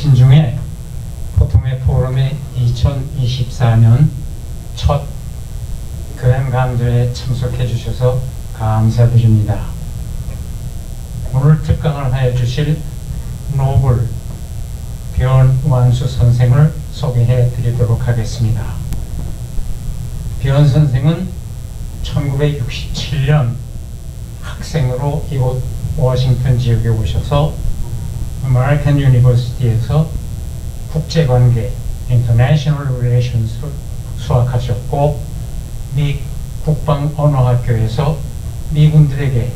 신중에 보통의 포럼의 2024년 첫 교양 강좌에 참석해 주셔서 감사드립니다. 오늘 특강을 하여 주실 노블 변완수 선생을 소개해 드리도록 하겠습니다. 변 선생은 1967년 학생으로 이곳 워싱턴 지역에 오셔서 아메리칸 유니버시티에서 국제관계 (International Relations를) 수학하셨고, 미 국방언어학교에서 미군들에게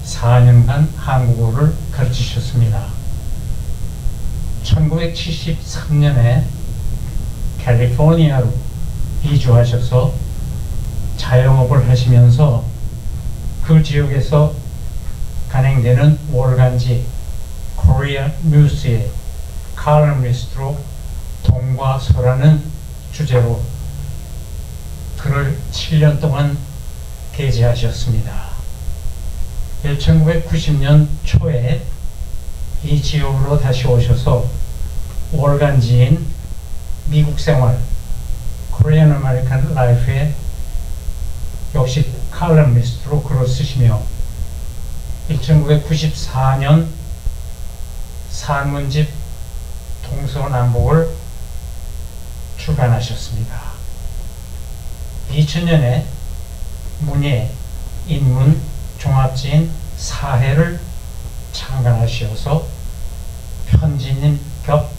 4년간 한국어를 가르치셨습니다. 1973년에 캘리포니아로 이주하셔서 자영업을 하시면서 그 지역에서 간행되는 월간지 코리아 뉴스의 칼럼니스트로 동과서라는 주제로 글을 7년 동안 게재하셨습니다. 1990년 초에 이 지역으로 다시 오셔서 월간지인 미국 생활 Korean American Life에 역시 칼럼니스트로 글을 쓰시며 1994년 산문집 동서남북을 출간하셨습니다. 2000년에 문예, 인문, 종합지인 사해를 창간하시어서 편집인 겹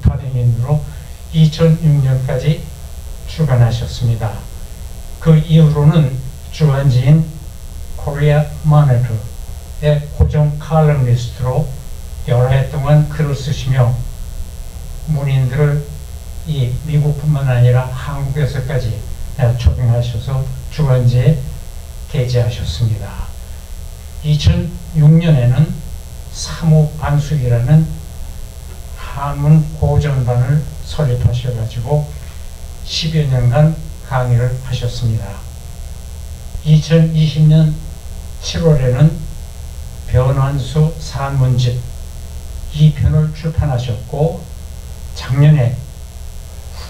발행인으로 2006년까지 출간하셨습니다. 그 이후로는 주간지인 코리아 모니터의 고정 칼럼니스트로 여러 해 동안 글을 쓰시며 문인들을 이 미국뿐만 아니라 한국에서까지 초빙하셔서 주간지에 게재하셨습니다. 2006년에는 사무반숙이라는 한문 고전반을 설립하셔가지고 10여 년간 강의를 하셨습니다. 2020년 7월에는 변완수 산문집 2편을 출판하셨고, 작년에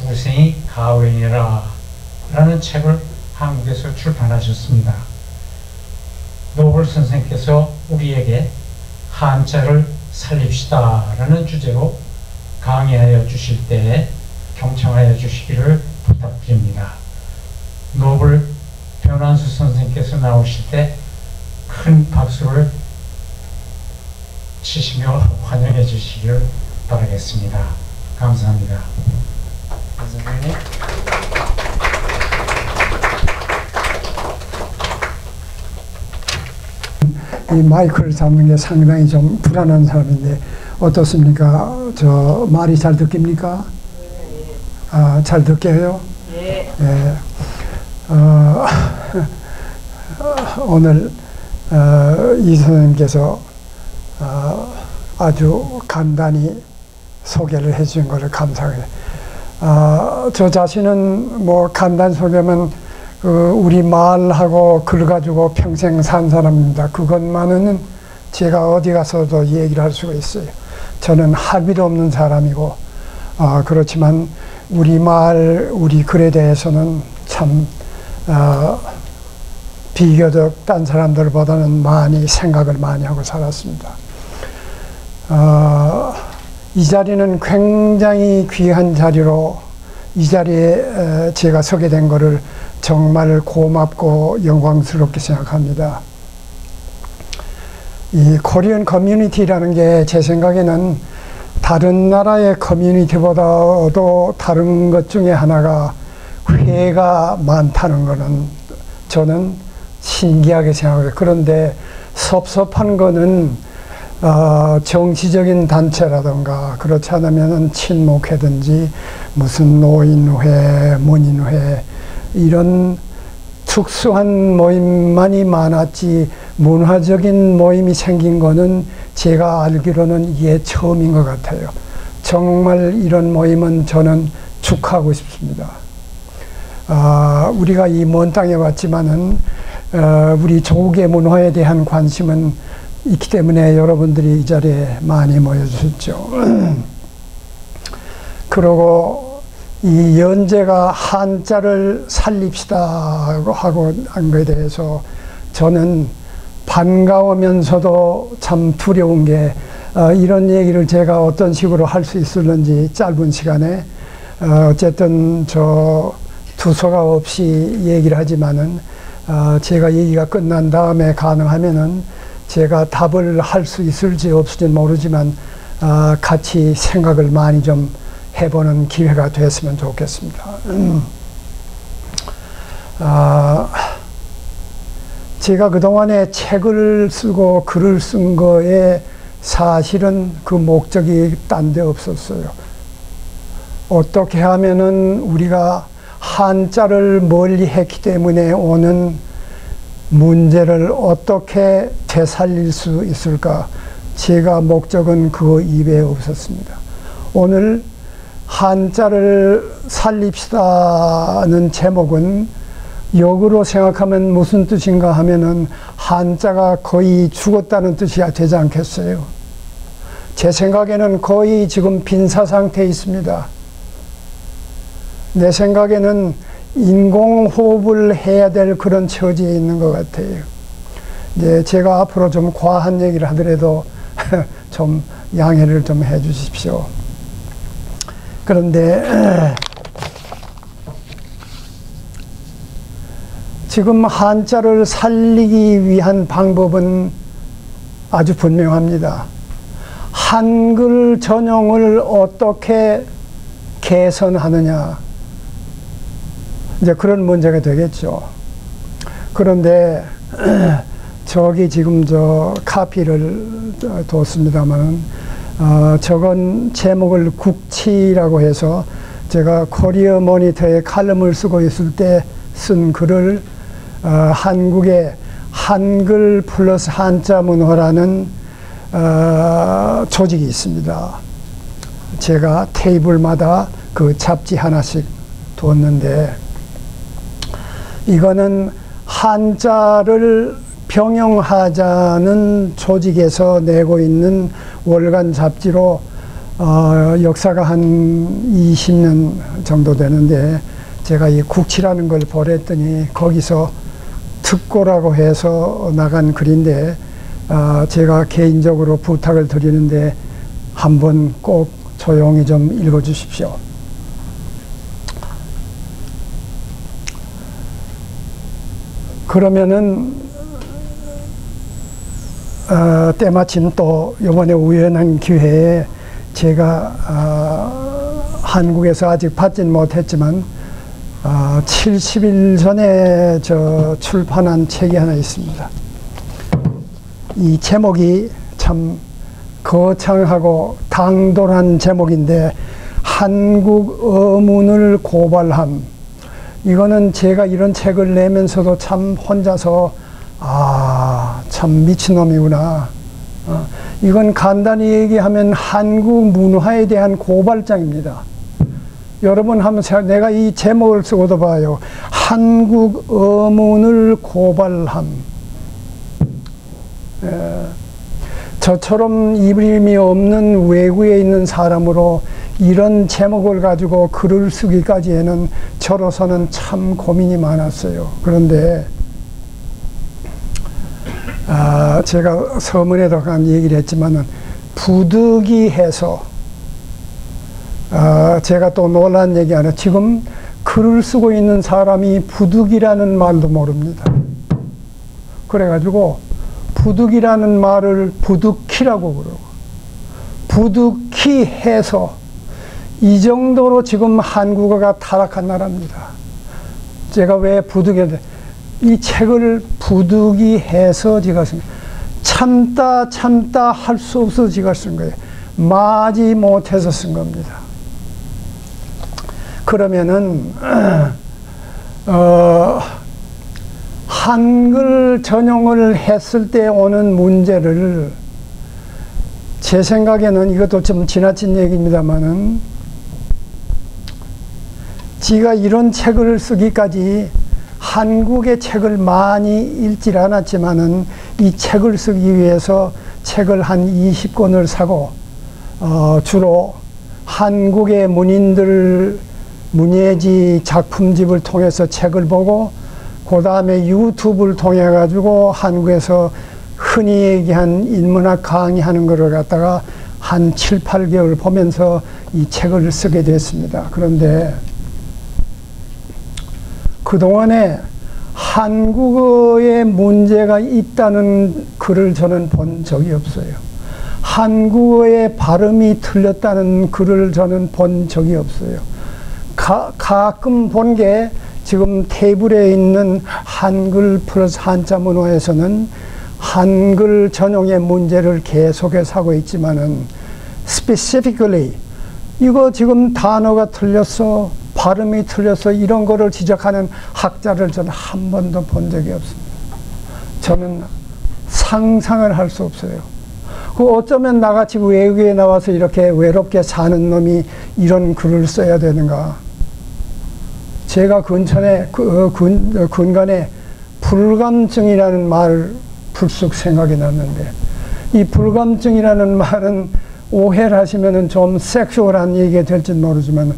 후생이 가웬이라 라는 책을 한국에서 출판하셨습니다. 노블 선생께서 우리에게 한자를 살립시다 라는 주제로 강의하여 주실 때에 경청하여 주시기를 부탁드립니다. 노블 변완수 선생께서 나오실 때 큰 박수를 치시며 환영해 주시기를 바라겠습니다. 감사합니다. 선생님. 이 마이크를 잡는 게 상당히 좀 불안한 사람인데 어떻습니까? 저 말이 잘 듣깁니까? 아, 잘 듣게요? 예. 예. 오늘 이 선생님께서 아주 간단히 소개를 해주신 것을 감사해요. 저 자신은 뭐 간단 소개면 우리 마을하고 글 가지고 평생 산 사람입니다. 그것만은 제가 어디 가서도 얘기를 할 수가 있어요. 저는 학위도 없는 사람이고, 그렇지만 우리 마을, 우리 글에 대해서는 참 비교적 딴 사람들보다는 많이 생각을 많이 하고 살았습니다. 이 자리는 굉장히 귀한 자리로 이 자리에 제가 서게 된 것을 정말 고맙고 영광스럽게 생각합니다. 이 코리안 커뮤니티라는 게 제 생각에는 다른 나라의 커뮤니티보다도 다른 것 중에 하나가 회가 많다는 것은 저는 신기하게 생각해요. 그런데 섭섭한 거는 정치적인 단체라든가 그렇지 않으면 친목회든지 무슨 노인회, 문인회 이런 특수한 모임만이 많았지 문화적인 모임이 생긴 거는 제가 알기로는 이게 처음인 것 같아요. 정말 이런 모임은 저는 축하하고 싶습니다. 우리가 이 먼 땅에 왔지만은 우리 조국의 문화에 대한 관심은 있기 때문에 여러분들이 이 자리에 많이 모여주셨죠. 그러고 이 연재가 한자를 살립시다 하고 한 것에 대해서 저는 반가우면서도 참 두려운 게 이런 얘기를 제가 어떤 식으로 할 수 있을는지 짧은 시간에 어쨌든 저 두서가 없이 얘기를 하지만은 제가 얘기가 끝난 다음에 가능하면은 제가 답을 할 수 있을지 없을지 모르지만 같이 생각을 많이 좀 해보는 기회가 됐으면 좋겠습니다. 제가 그동안에 책을 쓰고 글을 쓴 거에 사실은 그 목적이 딴 데 없었어요. 어떻게 하면은 우리가 한자를 멀리 했기 때문에 오는 문제를 어떻게 되살릴 수 있을까? 제가 목적은 그 이외에 없었습니다. 오늘 한자를 살립시다는 제목은 역으로 생각하면 무슨 뜻인가 하면은 한자가 거의 죽었다는 뜻이 되지 않겠어요? 제 생각에는 거의 지금 빈사 상태에 있습니다. 내 생각에는 인공호흡을 해야 될 그런 처지에 있는 것 같아요. 이제 제가 앞으로 좀 과한 얘기를 하더라도 좀 양해를 좀 해 주십시오. 그런데 지금 한자를 살리기 위한 방법은 아주 분명합니다. 한글 전용을 어떻게 개선하느냐, 이제 그런 문제가 되겠죠. 그런데 저기 지금 저 카피를 뒀습니다만 저건 제목을 국치라고 해서 제가 코리아 모니터에 칼럼을 쓰고 있을 때 쓴 글을 한국의 한글 플러스 한자 문화라는 조직이 있습니다. 제가 테이블마다 그 잡지 하나씩 뒀는데, 이거는 한자를 병영하자는 조직에서 내고 있는 월간 잡지로 역사가 한 20년 정도 되는데, 제가 이 국치라는 걸 보냈더니 거기서 특고라고 해서 나간 글인데, 제가 개인적으로 부탁을 드리는데 한번 꼭 조용히 좀 읽어 주십시오. 그러면은 때마침 또 이번에 우연한 기회에 제가 한국에서 아직 받진 못했지만 70일 전에 저 출판한 책이 하나 있습니다. 이 제목이 참 거창하고 당돌한 제목인데, 한국 어문을 고발함. 이거는 제가 이런 책을 내면서도 참 혼자서 참 미친놈이구나. 이건 간단히 얘기하면 한국 문화에 대한 고발장입니다. 여러분 한번 내가 이 제목을 쓰고도 봐요. 한국 어문을 고발함. 저처럼 이름이 없는 외국에 있는 사람으로 이런 제목을 가지고 글을 쓰기까지에는 저로서는 참 고민이 많았어요. 그런데 제가 서문에도 간 얘기를 했지만은 부득이해서 제가 또 놀란 얘기 하나, 지금 글을 쓰고 있는 사람이 부득이라는 말도 모릅니다. 그래가지고 부득이라는 말을 부득키라고 그러고, 부득이해서 이 정도로 지금 한국어가 타락한 나라입니다. 제가 왜 부득이한데, 이 책을 부득이해서 제가 쓴 거예요. 참다 할 수 없어서 제가 쓴 거예요. 마지 못해서 쓴 겁니다. 그러면은 한글 전용을 했을 때 오는 문제를, 제 생각에는 이것도 좀 지나친 얘기입니다만은, 제가 이런 책을 쓰기까지 한국의 책을 많이 읽질 않았지만은 이 책을 쓰기 위해서 책을 한 20권을 사고 주로 한국의 문인들 문예지 작품집을 통해서 책을 보고 그 다음에 유튜브를 통해 가지고 한국에서 흔히 얘기한 인문학 강의하는 거를 갖다가 한 7, 8개월 보면서 이 책을 쓰게 됐습니다. 그런데 그동안에 한국어에 문제가 있다는 글을 저는 본 적이 없어요. 한국어의 발음이 틀렸다는 글을 저는 본 적이 없어요. 가끔 본 게 지금 테이블에 있는 한글 플러스 한자 문화에서는 한글 전용의 문제를 계속해서 하고 있지만은 specifically 이거 지금 단어가 틀렸어, 발음이 틀렸어 이런 거를 지적하는 학자를 저는 한 번도 본 적이 없습니다. 저는 상상을 할 수 없어요. 어쩌면 나같이 외국에 나와서 이렇게 외롭게 사는 놈이 이런 글을 써야 되는가. 제가 근간에 불감증이라는 말 불쑥 생각이 났는데, 이 불감증이라는 말은 오해를 하시면 좀 섹슈얼한 얘기가 될지 모르지만,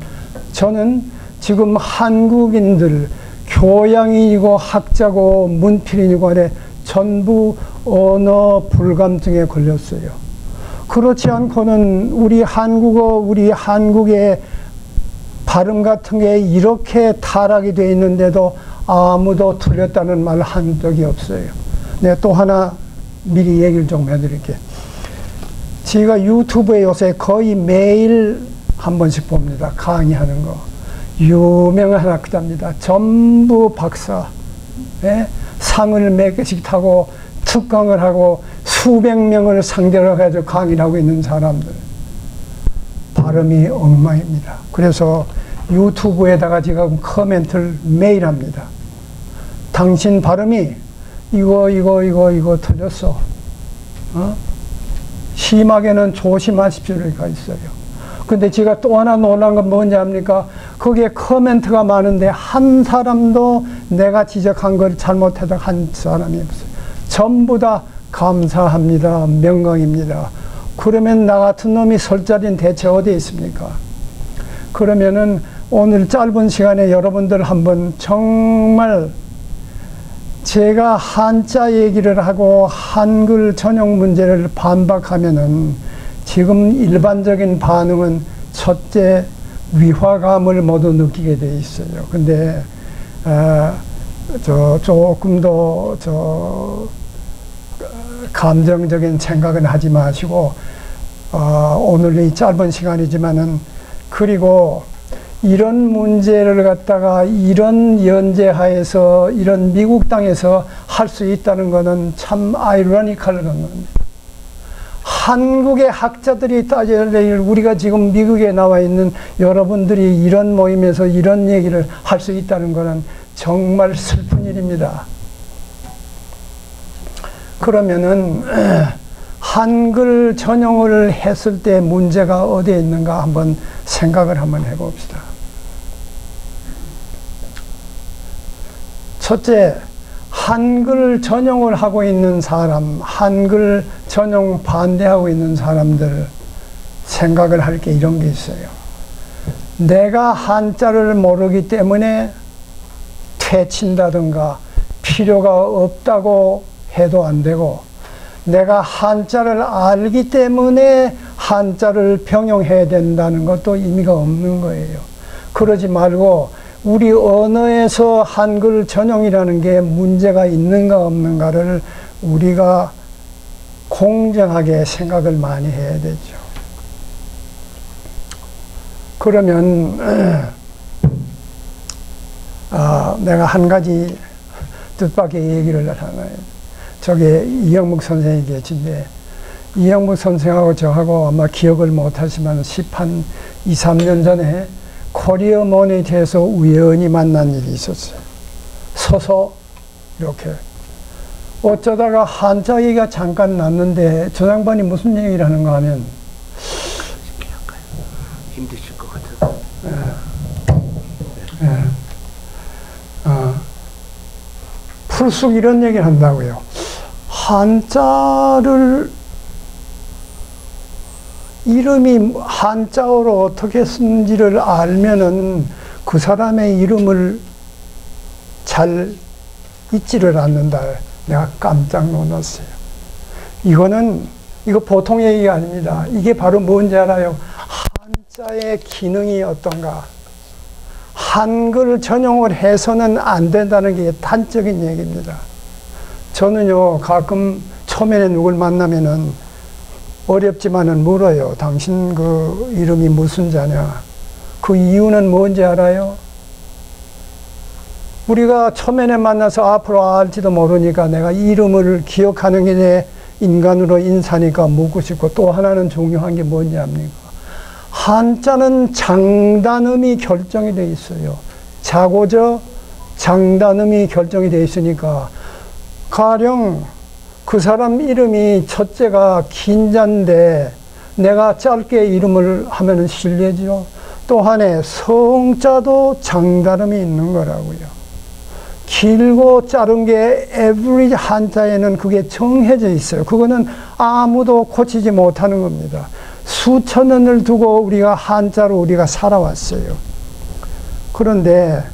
저는 지금 한국인들 교양인이고 학자고 문필인이고 간에 전부 언어 불감증에 걸렸어요. 그렇지 않고는 우리 한국어, 우리 한국의 발음 같은 게 이렇게 타락이 되어 있는데도 아무도 틀렸다는 말을 한 적이 없어요. 네, 또 하나 미리 얘기를 좀 해드릴게요. 제가 유튜브에 요새 거의 매일 한 번씩 봅니다. 강의하는 거. 유명한 학자입니다. 전부 박사. 네? 상을 몇 개씩 타고 특강을 하고 수백 명을 상대로 해서 강의를 하고 있는 사람들. 발음이 엉망입니다. 그래서 유튜브에다가 지금 코멘트를 매일 합니다. 당신 발음이 이거 틀렸어. 심하게는 조심하십시오가 있어요. 근데 제가 또 하나 놀란 건 뭔지 압니까? 거기에 코멘트가 많은데 한 사람도 내가 지적한 걸 잘못해도 한 사람이 없어요. 전부 다 감사합니다. 명강입니다. 그러면 나 같은 놈이 설 자리는 대체 어디에 있습니까? 그러면은 오늘 짧은 시간에 여러분들 한번 정말 제가 한자 얘기를 하고 한글 전용 문제를 반박하면은 지금 일반적인 반응은 첫째 위화감을 모두 느끼게 돼 있어요. 근데 조금 더 감정적인 생각은 하지 마시고 오늘 이 짧은 시간이지만은 그리고 이런 문제를 갖다가 이런 연재하에서 이런 미국 땅에서 할 수 있다는 것은 참 아이러니컬한 겁니다. 한국의 학자들이 따질 일, 우리가 지금 미국에 나와 있는 여러분들이 이런 모임에서 이런 얘기를 할 수 있다는 것은 정말 슬픈 일입니다. 그러면은 한글 전용을 했을 때 문제가 어디에 있는가 한번 생각을 한번 해봅시다. 첫째, 한글 전용을 하고 있는 사람, 한글 전용 반대하고 있는 사람들 생각을 할 게 이런 게 있어요. 내가 한자를 모르기 때문에 퇴친다든가 필요가 없다고 해도 안 되고, 내가 한자를 알기 때문에 한자를 병용해야 된다는 것도 의미가 없는 거예요. 그러지 말고 우리 언어에서 한글 전용이라는 게 문제가 있는가 없는가를 우리가 공정하게 생각을 많이 해야 되죠. 그러면 내가 한 가지 뜻밖의 얘기를 하나요. 저게 이영묵 선생이 계신데, 이영묵 선생하고 저하고 아마 기억을 못하시면 2, 3년 전에 코리아 모니터에서 우연히 만난 일이 있었어요. 서서 이렇게 어쩌다가 한자 얘기가 잠깐 났는데 저 양반이 무슨 얘기를 하는가 하면 힘드실 것 같아서 풀쑥 이런 얘기를 한다고요. 한자를 이름이 한자어로 어떻게 쓰는지를 알면은 그 사람의 이름을 잘 잊지를 않는다. 내가 깜짝 놀랐어요. 이거 보통 얘기가 아닙니다. 이게 바로 뭔지 알아요? 한자의 기능이 어떤가? 한글 전용을 해서는 안 된다는 게 단적인 얘기입니다. 저는요, 가끔 초면에 누굴 만나면은 어렵지만은 물어요. 당신 그 이름이 무슨 자냐? 그 이유는 뭔지 알아요? 우리가 초면에 만나서 앞으로 알지도 모르니까 내가 이름을 기억하는 게 내 인간으로 인사니까 묻고 싶고, 또 하나는 중요한 게 뭔지 압니까? 한자는 장단음이 결정이 되어 있어요. 자고저 장단음이 결정이 되어 있으니까, 가령 그 사람 이름이 첫째가 긴자인데 내가 짧게 이름을 하면은 실례죠. 또 하나의 성자도 장단음이 있는 거라고요. 길고 짧은 게 에브리지 한자에는 그게 정해져 있어요. 그거는 아무도 고치지 못하는 겁니다. 수천 년을 두고 우리가 한자로 우리가 살아왔어요. 그런데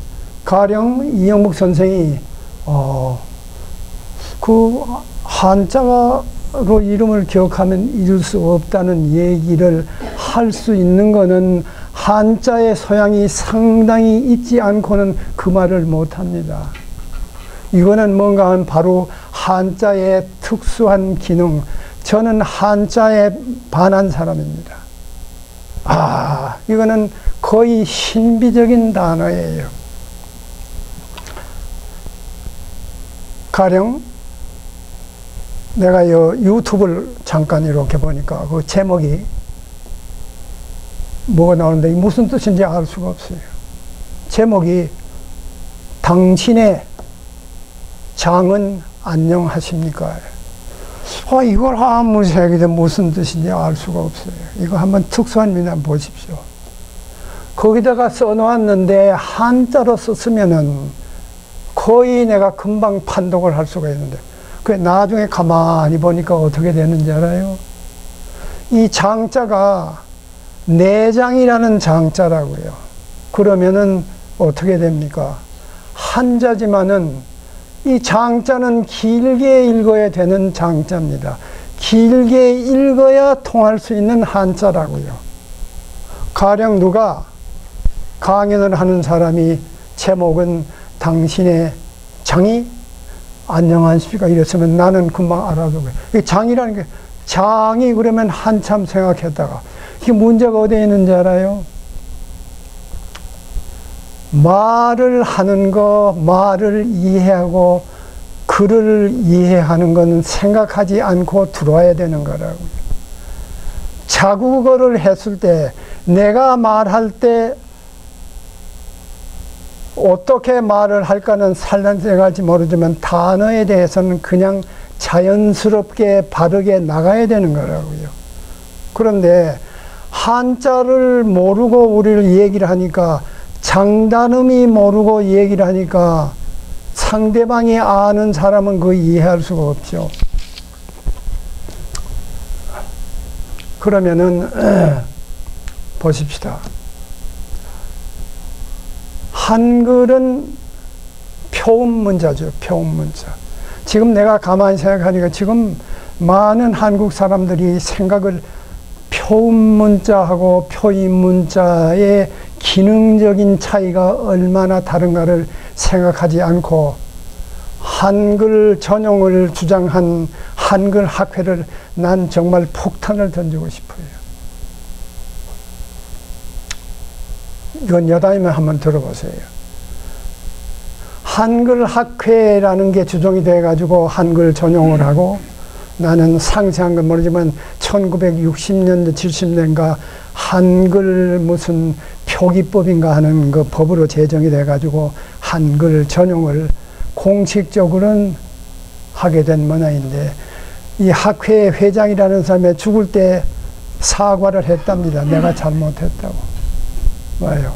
가령 이영복 선생이 그 한자로 이름을 기억하면 잊을 수 없다는 얘기를 할 수 있는 거는 한자의 소양이 상당히 있지 않고는 그 말을 못합니다. 이거는 뭔가 하면 바로 한자의 특수한 기능. 저는 한자에 반한 사람입니다. 이거는 거의 신비적인 단어예요. 가령 내가 유튜브를 잠깐 이렇게 보니까 그 제목이 뭐가 나오는데 무슨 뜻인지 알 수가 없어요. 제목이 당신의 장은 안녕하십니까? 이걸 아무리 생각해도 무슨 뜻인지 알 수가 없어요. 이거 한번 특수한 민화 보십시오. 거기다가 써놓았는데 한자로 썼으면은 거의 내가 금방 판독을 할 수가 있는데, 그 나중에 가만히 보니까 어떻게 되는지 알아요? 이 장자가 내장이라는 장자라고요. 그러면은 어떻게 됩니까? 한자지만은 이 장자는 길게 읽어야 되는 장자입니다. 길게 읽어야 통할 수 있는 한자라고요. 가령 누가 강연을 하는 사람이 제목은 당신의 장이 안녕하십니까 이랬으면 나는 금방 알아두고요. 장이라는 게, 장이 그러면 한참 생각했다가, 이게 문제가 어디에 있는지 알아요? 말을 하는 거, 말을 이해하고 글을 이해하는 건 생각하지 않고 들어와야 되는 거라고요. 자국어를 했을 때 내가 말할 때 어떻게 말을 할까는 살란 생각할지 모르지만 단어에 대해서는 그냥 자연스럽게 바르게 나가야 되는 거라고요. 그런데 한자를 모르고 우리를 얘기를 하니까, 장단음이 모르고 얘기를 하니까 상대방이 아는 사람은 그거 이해할 수가 없죠. 그러면은 보십시다. 한글은 표음문자죠. 표음문자. 지금 내가 가만히 생각하니까 지금 많은 한국 사람들이 생각을 표음문자하고 표인문자의 기능적인 차이가 얼마나 다른가를 생각하지 않고 한글 전용을 주장한 한글 학회를 난 정말 폭탄을 던지고 싶어요. 이건 여담이면 한번 들어보세요. 한글 학회라는 게 주종이 돼가지고 한글 전용을 하고, 나는 상세한 건 모르지만 1960년대 70년가 한글 무슨 표기법인가 하는 그 법으로 제정이 돼가지고 한글 전용을 공식적으로는 하게 된 문화인데, 이 학회 회장이라는 사람이 죽을 때 사과를 했답니다. 내가 잘못했다고. 와요.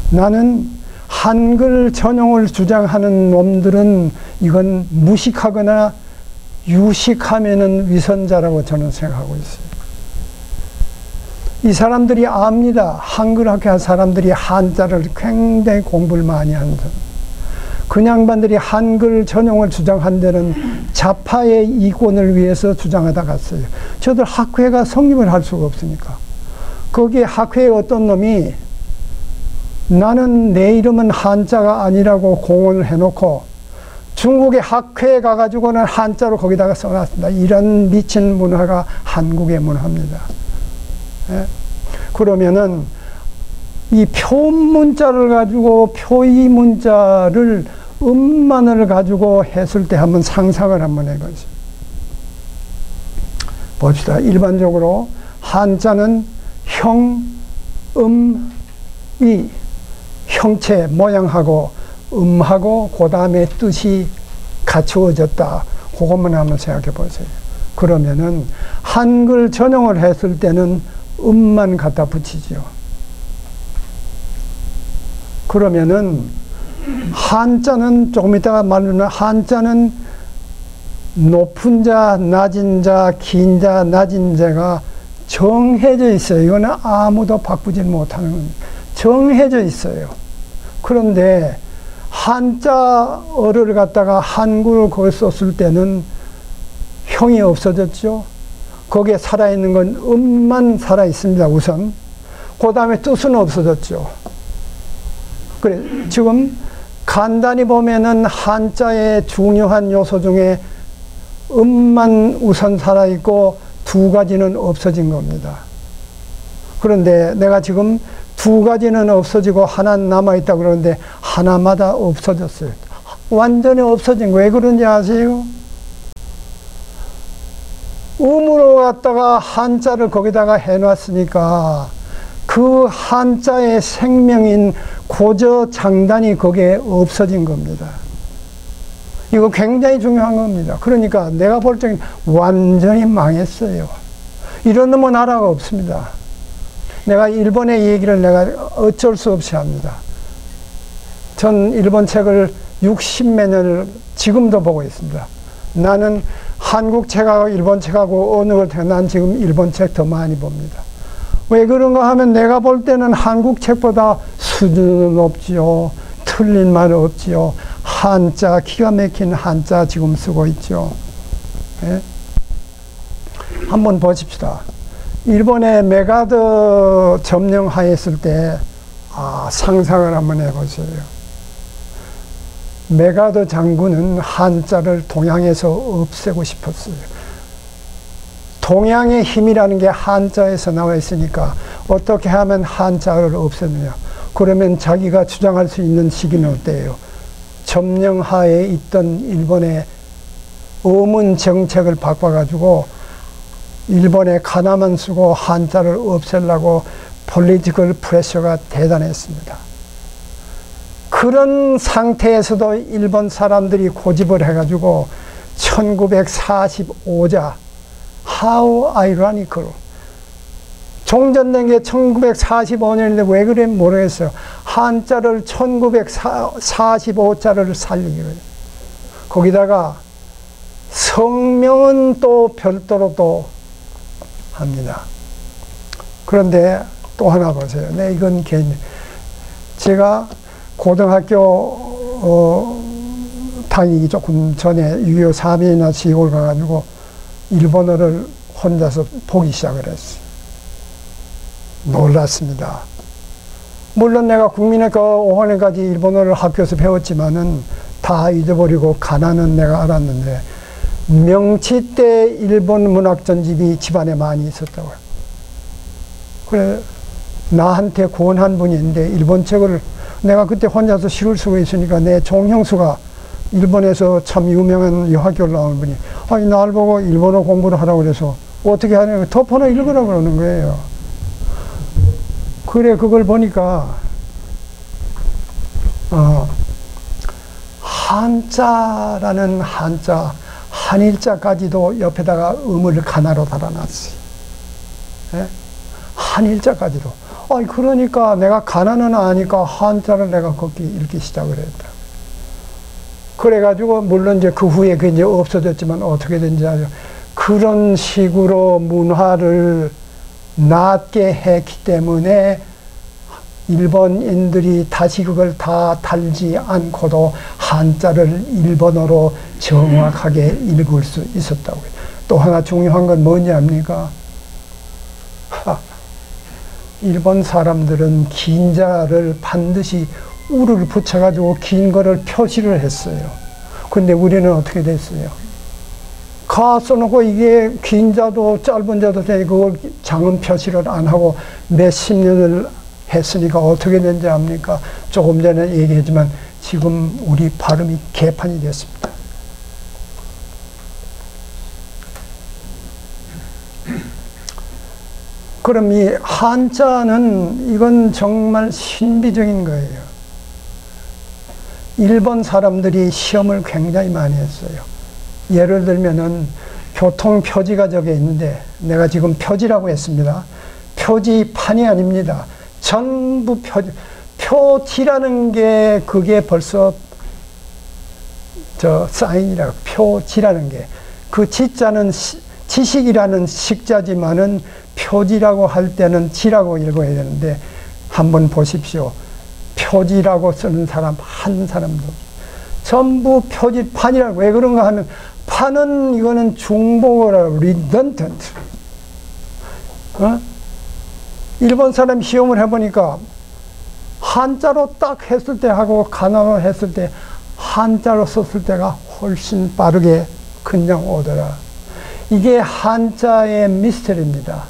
나는 한글 전용을 주장하는 놈들은 이건 무식하거나 유식하면은 위선자라고 저는 생각하고 있어요. 이 사람들이 압니다. 한글 학교 한 사람들이 한자를 굉장히 공부를 많이 한 사람. 그 양반들이 한글 전용을 주장한 데는 좌파의 이권을 위해서 주장하다 갔어요. 저들 학회가 성립을 할 수가 없으니까. 거기에 학회에 어떤 놈이 나는 내 이름은 한자가 아니라고 공언을 해놓고 중국의 학회에 가가지고는 한자로 거기다가 써놨습니다. 이런 미친 문화가 한국의 문화입니다. 예? 그러면은 이 표문자를 가지고 표의 문자를 음만을 가지고 했을 때 한번 상상을 한번 해보세요. 봅시다. 일반적으로 한자는 형, 이 형체, 모양하고 음하고 그 다음에 뜻이 갖추어졌다. 그것만 한번 생각해 보세요. 그러면은 한글 전용을 했을 때는 음만 갖다 붙이죠. 그러면은 한자는 조금 이따가 말하는 한자는 높은 자, 낮은 자, 긴 자, 낮은 자가 정해져 있어요. 이거는 아무도 바꾸지 못하는 겁니다. 정해져 있어요. 그런데 한자어를 갖다가 한글을 거기 썼을 때는 형이 없어졌죠. 거기에 살아있는 건 음만 살아있습니다. 우선. 그 다음에 뜻은 없어졌죠. 그래, 지금 간단히 보면은 한자의 중요한 요소 중에 음만 우선 살아있고 두 가지는 없어진 겁니다. 그런데 내가 지금 두 가지는 없어지고 하나는 남아있다 그러는데 하나마다 없어졌어요. 완전히 없어진 거 왜 그런지 아세요? 음으로 갖다가 한자를 거기다가 해놨으니까 그 한자의 생명인 고저장단이 거기에 없어진 겁니다. 이거 굉장히 중요한 겁니다. 그러니까 내가 볼 적엔 완전히 망했어요. 이런 놈은 나라가 없습니다. 내가 일본의 얘기를 내가 어쩔 수 없이 합니다. 전 일본 책을 60몇 년을 지금도 보고 있습니다. 나는 한국 책하고 일본 책하고 어느 걸 때 난 지금 일본 책 더 많이 봅니다. 왜 그런가 하면 내가 볼 때는 한국 책보다 수준은 높지요. 틀린 말 없지요. 한자, 기가 막힌 한자 지금 쓰고 있죠. 예? 한번 보십시다. 일본의 메가더 점령하였을 때, 상상을 한번 해보세요. 메가더 장군은 한자를 동양에서 없애고 싶었어요. 동양의 힘이라는 게 한자에서 나와 있으니까 어떻게 하면 한자를 없애느냐. 그러면 자기가 주장할 수 있는 시기는 어때요? 점령하에 있던 일본의 어문 정책을 바꿔가지고 일본에 가나만 쓰고 한자를 없애려고 폴리티컬 프레셔가 대단했습니다. 그런 상태에서도 일본 사람들이 고집을 해가지고 1945자 How ironical. 종전된 게 1945년인데 왜 그래 모르겠어요. 한자를 1945자를 살리기로 해요. 거기다가 성명은 또 별도로 또 합니다. 그런데 또 하나 보세요. 네, 이건 개인. 제가 고등학교 다니기 조금 전에 6.25 3.1이나 시골 가가지고 일본어를 혼자서 보기 시작을 했어요. 놀랐습니다. 물론 내가 국민학교 5학년까지 일본어를 학교에서 배웠지만은 다 잊어버리고 가나는 내가 알았는데 명치 때 일본 문학 전집이 집안에 많이 있었다고요. 그래 나한테 권한 분이 있는데 일본 책을 내가 그때 혼자서 시를 쓰고 있으니까 내 종형수가 일본에서 참 유명한 여학교를 나온 분이 아니 날 보고 일본어 공부를 하라고 그래서 어떻게 하냐면 덮어나 읽으라고 그러는 거예요. 그래 그걸 보니까 한자라는 한자 한일자까지도 옆에다가 음을 가나로 달아놨어요. 예? 한일자까지도. 그러니까 내가 가나는 아니까 한자를 내가 거기 읽기 시작을 했다. 그래가지고 물론 이제 그 후에 그게 이제 없어졌지만 어떻게든지 아주 그런 식으로 문화를 낮게 했기 때문에 일본인들이 다시 그걸 다 달지 않고도 한자를 일본어로 정확하게 읽을 수 있었다고요. 또 하나 중요한 건 뭔지 압니까? 일본 사람들은 긴 자를 반드시 우를 붙여가지고 긴 거를 표시를 했어요. 근데 우리는 어떻게 됐어요? 가 써놓고 이게 긴 자도 짧은 자도 되니 그걸 장은 표시를 안 하고 몇십 년을 했으니까 어떻게 된지 압니까? 조금 전에 얘기했지만 지금 우리 발음이 개판이 됐습니다. 그럼 이 한자는 이건 정말 신비적인 거예요. 일본 사람들이 시험을 굉장히 많이 했어요. 예를 들면은 교통표지가 저게 있는데 내가 지금 표지라고 했습니다. 표지판이 아닙니다. 전부 표지라는 게 그게 벌써 사인이라고 표지라는 게 그 지자는 지식이라는 식자지만은 표지라고 할 때는 지라고 읽어야 되는데 한번 보십시오. 표지라고 쓰는 사람 한 사람도 전부 표지판이라고. 왜 그런가 하면 판은 이거는 중복어라고 redundant. 일본 사람 시험을 해보니까 한자로 딱 했을 때 하고 가나로 했을 때 한자로 썼을 때가 훨씬 빠르게 그냥 오더라. 이게 한자의 미스터리입니다.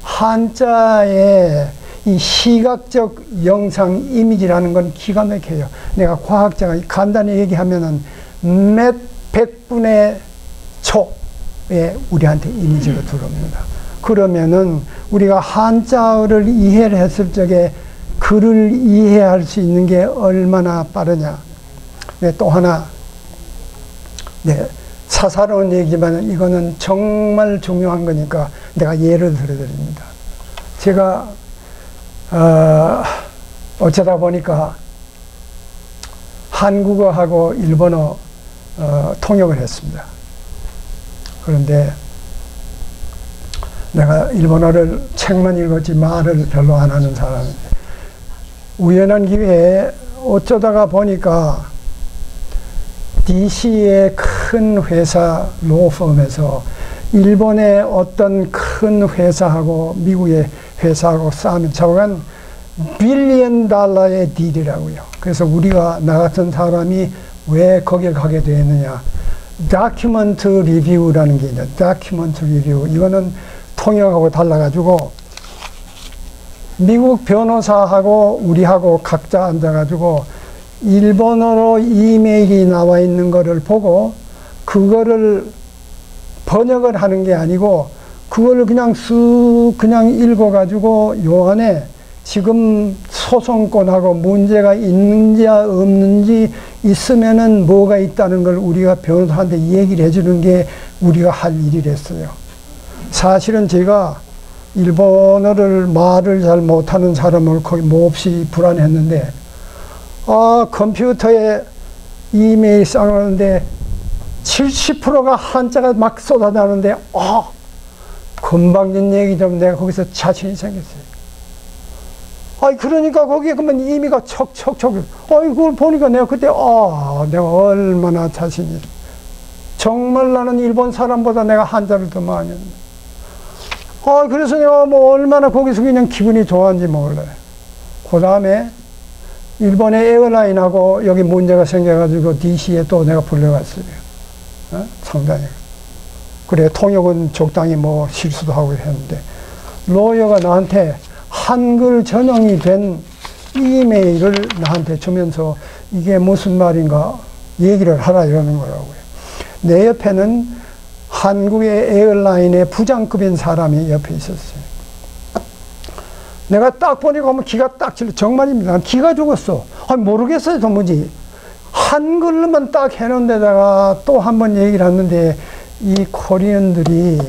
한자의 이 시각적 영상 이미지라는 건 기가 막혀요. 내가 과학자가 간단히 얘기하면은 몇 백분의 초에 우리한테 이미지가 들어옵니다. 그러면은 우리가 한자어를 이해를 했을 적에 글을 이해할 수 있는 게 얼마나 빠르냐. 네, 또 하나, 네, 사사로운 얘기지만 이거는 정말 중요한 거니까 내가 예를 들어드립니다. 제가 어쩌다 보니까 한국어하고 일본어 통역을 했습니다. 그런데 내가 일본어를 책만 읽었지 말을 별로 안 하는 사람인데 우연한 기회에 어쩌다가 보니까 DC의 큰 회사 로펌에서 일본의 어떤 큰 회사하고 미국의 회사하고 싸우면 저건 빌리언 달러의 딜이라고요. 그래서 우리가 나 같은 사람이 왜 거기에 가게 되느냐. 다큐먼트 리뷰라는 게 있는데 다큐먼트 리뷰 이거는 통역하고 달라가지고 미국 변호사하고 우리하고 각자 앉아가지고 일본어로 이메일이 나와 있는 거를 보고 그거를 번역을 하는 게 아니고 그걸 그냥 그냥 읽어가지고 요 안에 지금 소송권하고 문제가 있는지 없는지 있으면은 뭐가 있다는 걸 우리가 변호사한테 얘기를 해주는 게 우리가 할 일이랬어요. 사실은 제가 일본어를 말을 잘 못하는 사람을 거의 몹시 불안했는데 컴퓨터에 이메일 쌍하는데 70%가 한자가 막 쏟아나오는데 금방 전 얘기 좀 내가 거기서 자신이 생겼어요. 그러니까 거기에 그러면 의미가 척척척. 그걸 보니까 내가 그때 내가 얼마나 자신이. 정말 나는 일본 사람보다 내가 한자를 더 많이 했는데. 그래서 내가 뭐 얼마나 거기서 그냥 기분이 좋았는지 몰라요. 그 다음에 일본의 에어라인하고 여기 문제가 생겨가지고 DC에 또 내가 불려갔어요. 상당히. 그래, 통역은 적당히 뭐 실수도 하고 했는데, 로여가 나한테 한글 전형이 된 이메일을 나한테 주면서 이게 무슨 말인가 얘기를 하라 이러는 거라고요. 내 옆에는 한국의 에어라인의 부장급인 사람이 옆에 있었어요. 내가 딱 보니까 기가 딱 질러. 정말입니다. 기가 죽었어. 모르겠어요, 도무지. 한글로만 딱 해놓은 데다가 또 한 번 얘기를 했는데 이 코리안들이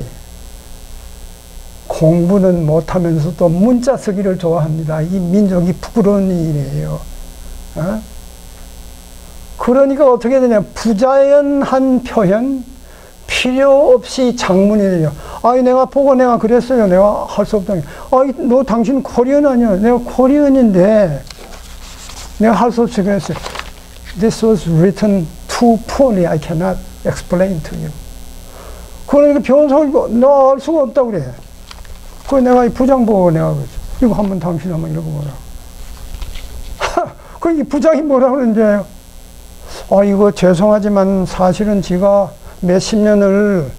공부는 못하면서 또 문자 쓰기를 좋아합니다. 이 민족이 부끄러운 일이에요. 그러니까 어떻게 되냐. 부자연한 표현, 필요 없이 장문이 되죠. 아이, 내가 보고 내가 그랬어요. 내가 할 수 없다니. 아이, 너 당신 코리안 아니야. 내가 코리안인데 내가 할 수 없이 그랬어요. This was written too poorly. I cannot explain to you. 그러니까 변호사가 나 알 수가 없다고 그래. 그래서 내가 이 부장 보고 내가 그랬죠. 이거 한번 당신 한번 읽어보라. 그 이 부장이 뭐라 그러는지 알아요? 아, 이거 죄송하지만 사실은 지가 몇십 년을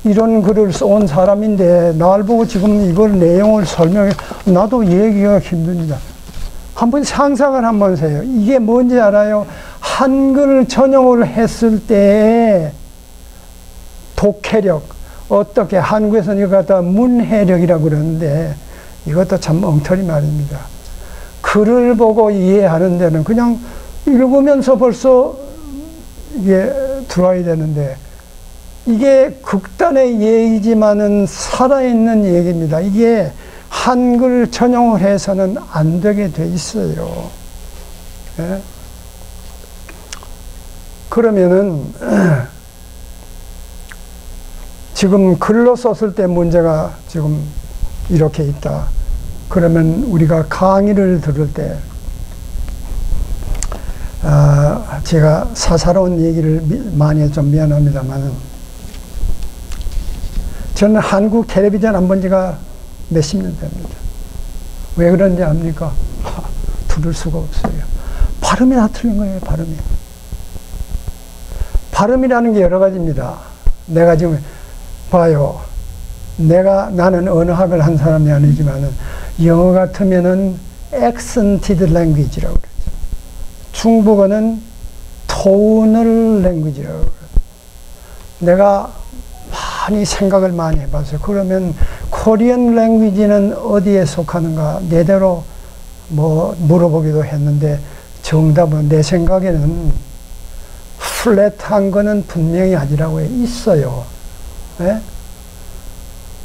이런 글을 써온 사람인데 날 보고 지금 이걸 내용을 설명해 나도 얘기가 힘듭니다. 한번 상상을 한번 해요. 이게 뭔지 알아요? 한글 전용을 했을 때 독해력, 어떻게 한국에서는 이거 갖다 문해력이라고 그러는데 이것도 참 엉터리 말입니다. 글을 보고 이해하는 데는 그냥 읽으면서 벌써 이게 들어와야 되는데 이게 극단의 얘기지만은 살아있는 얘기입니다. 이게 한글 전용을 해서는 안 되게 돼 있어요. 예? 그러면은 지금 글로 썼을 때 문제가 지금 이렇게 있다. 그러면 우리가 강의를 들을 때 제가 사사로운 얘기를 많이 해서 좀 미안합니다만 저는 한국 텔레비전 안 본 지가 몇십 년 됩니다. 왜 그런지 압니까? 들을 수가 없어요. 발음이 다 틀린 거예요. 발음이라는 게 여러 가지입니다. 내가 지금 봐요. 나는 언어학을 한 사람이 아니지만은 영어 같으면은 accented language라고 그러죠. 중국어는 tonal language라고 그래요. 내가 많이 생각을 많이 해봤어요. 그러면 코리안 랭귀지는 어디에 속하는가 내대로 뭐 물어보기도 했는데 정답은 내 생각에는 플랫한 거는 분명히 아니라고 있어요. 네?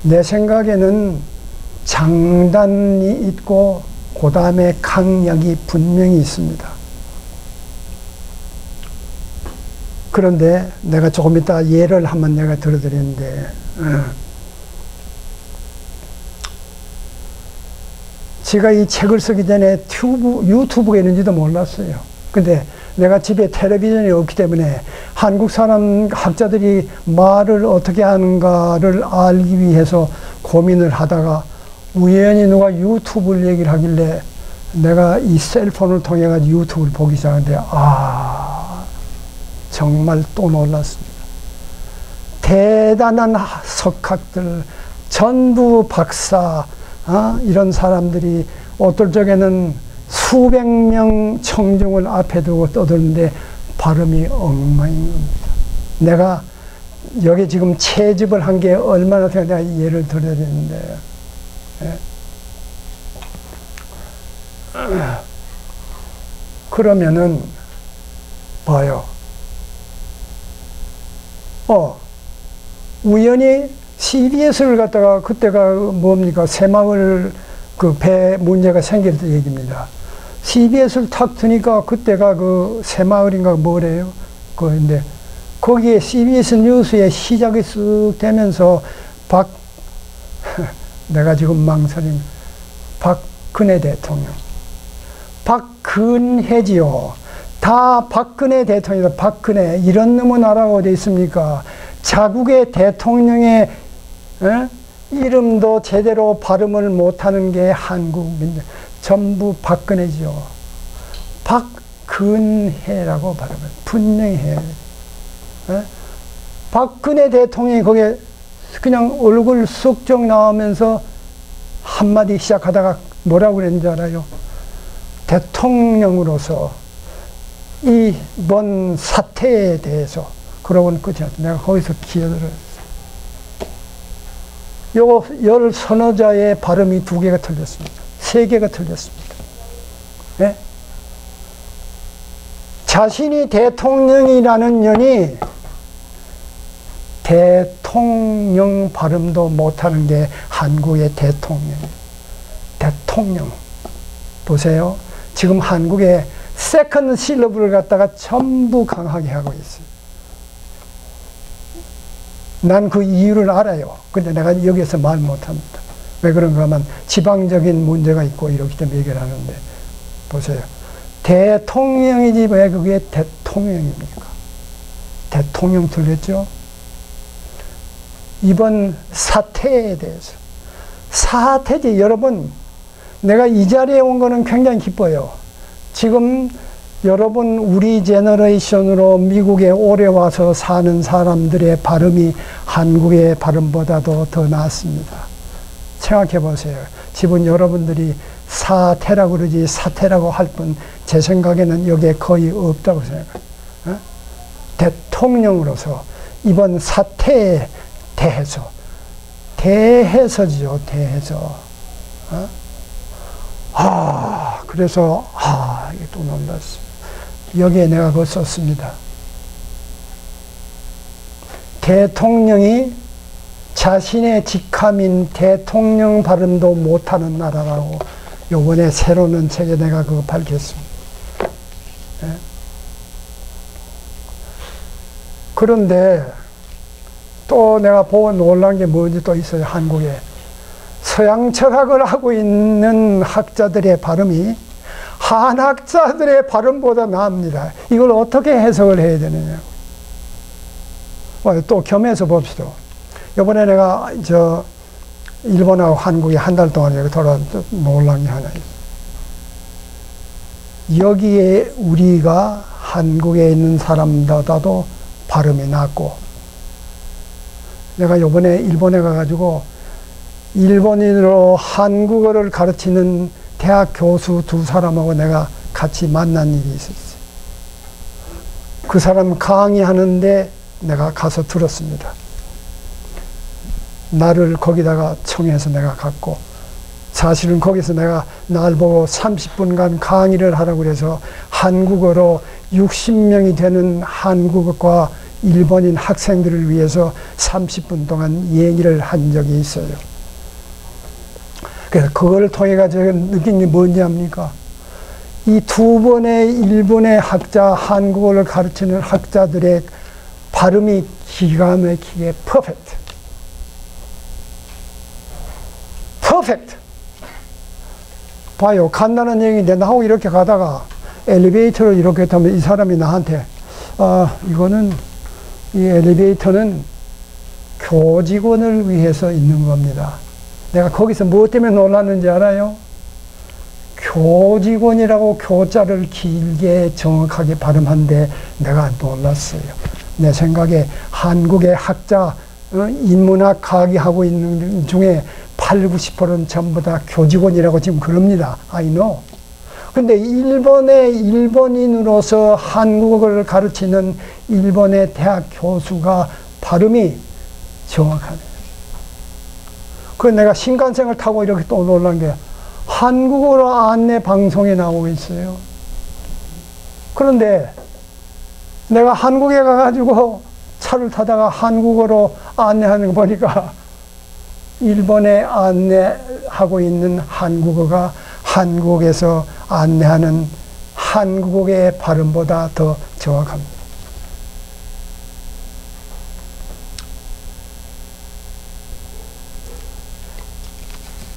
내 생각에는 장단이 있고 그 다음에 강약이 분명히 있습니다. 그런데 내가 조금 이따 예를 한번 내가 들어드리는데 제가 이 책을 쓰기 전에 유튜브가 있는지도 몰랐어요. 근데 내가 집에 텔레비전이 없기 때문에 한국 사람 학자들이 말을 어떻게 하는가를 알기 위해서 고민을 하다가 우연히 누가 유튜브를 얘기를 하길래 내가 이 셀폰을 통해 가지고 유튜브를 보기 시작하는데 정말 또 놀랐습니다. 대단한 석학들, 전부 박사, 이런 사람들이 어떨 적에는 수백 명 청중을 앞에 두고 떠드는데 발음이 엉망인 겁니다. 내가 여기 지금 채집을 한 게 얼마나 내가 예를 들어야 되는데, 예? 그러면은 봐요. 우연히 CBS를 갖다가 그때가 뭡니까? 새마을 그 배 문제가 생길 때 얘기입니다. CBS를 탁 트니까 그때가 그 새마을인가 뭐래요? 근데 거기에 CBS 뉴스에 시작이 쓱 되면서 내가 지금 망설임. 박근혜 대통령. 박근혜지요. 다 박근혜 대통령이다. 박근혜. 이런 놈의 나라가 어디 있습니까? 자국의 대통령의 이름도 제대로 발음을 못하는 게 한국민들. 전부 박근혜지요. 박근혜라고 발음을 분명히 해야 돼요. 박근혜 대통령이 거기에 그냥 얼굴 쑥쩍 나오면서 한마디 시작하다가 뭐라고 그랬는지 알아요? 대통령으로서 이번 사태에 대해서 그러고는 끝이 났다. 내가 거기서 기여를 했어요. 요거 열 선어자의 발음이 2개가 틀렸습니다. 3개가 틀렸습니다. 네? 자신이 대통령이라는 년이 대통령 발음도 못하는 게 한국의 대통령이에요. 대통령. 보세요. 지금 한국에 세컨드 실러블을 갖다가 전부 강하게 하고 있어요. 난 그 이유를 알아요. 근데 내가 여기서 말 못합니다. 왜 그런가 하면 지방적인 문제가 있고 이렇기 때문에 얘기를 하는데, 보세요. 대통령이지 왜 그게 대통령입니까? 대통령 들렸죠? 이번 사태에 대해서. 사태지, 여러분. 내가 이 자리에 온 거는 굉장히 기뻐요. 지금 여러분, 우리 제너레이션으로 미국에 오래 와서 사는 사람들의 발음이 한국의 발음보다도 더 낫습니다. 생각해 보세요. 지금 여러분들이 사태라고 그러지 사태라고 할 뿐 제 생각에는 여기에 거의 없다고 생각해요. 어? 대통령으로서 이번 사태에 대해서지요, 대해서. 어? 그래서, 이게 또 놀랐어. 여기에 내가 그거 썼습니다. 대통령이 자신의 직함인 대통령 발음도 못하는 나라라고 요번에 새로 는 책에 내가 그거 밝혔습니다. 네? 그런데 또 내가 보고 놀란 게 뭔지 또 있어요. 한국에 서양 철학을 하고 있는 학자들의 발음이 한학자들의 발음보다 나옵니다. 이걸 어떻게 해석을 해야 되느냐. 또 겸해서 봅시다. 이번에 내가 일본하고 한국에 한 달 동안 여기 돌아서 놀란 게 하나 있어요. 여기에 우리가 한국에 있는 사람보다도 발음이 낮고, 내가 이번에 일본에 가가지고 일본인으로 한국어를 가르치는 대학 교수 두 사람하고 내가 같이 만난 일이 있었어요. 그 사람 강의하는데 내가 가서 들었습니다. 나를 거기다가 청해서 내가 갔고, 사실은 거기서 내가 날 보고 30분간 강의를 하라고 그래서 한국어로 60명이 되는 한국어과 일본인 학생들을 위해서 30분 동안 얘기를 한 적이 있어요. 그래서 그걸 통해 가지고 느낀 게 뭔지 압니까? 이 두 번의 일본의 학자, 한국어를 가르치는 학자들의 발음이 기가 막히게 퍼펙트. 퍼펙트. 봐요. 간단한 얘기인데 나하고 이렇게 가다가 엘리베이터를 이렇게 타면 이 사람이 나한테 이거는 이 엘리베이터는 교직원을 위해서 있는 겁니다. 내가 거기서 무엇 때문에 놀랐는지 알아요? 교직원이라고 교자를 길게 정확하게 발음한데 내가 놀랐어요. 내 생각에 한국의 학자, 인문학 강의하고 있는 중에 8, 90%는 전부 다 교직원이라고 지금 그럽니다. I know. 근데 일본의 일본인으로서 한국어를 가르치는 일본의 대학 교수가 발음이 정확하네요. 그래서 내가 신간센을 타고 이렇게 또 놀란 게 한국어로 안내 방송에 나오고 있어요. 그런데 내가 한국에 가가지고 차를 타다가 한국어로 안내하는 거 보니까 일본에 안내하고 있는 한국어가 한국에서 안내하는 한국어의 발음보다 더 정확합니다.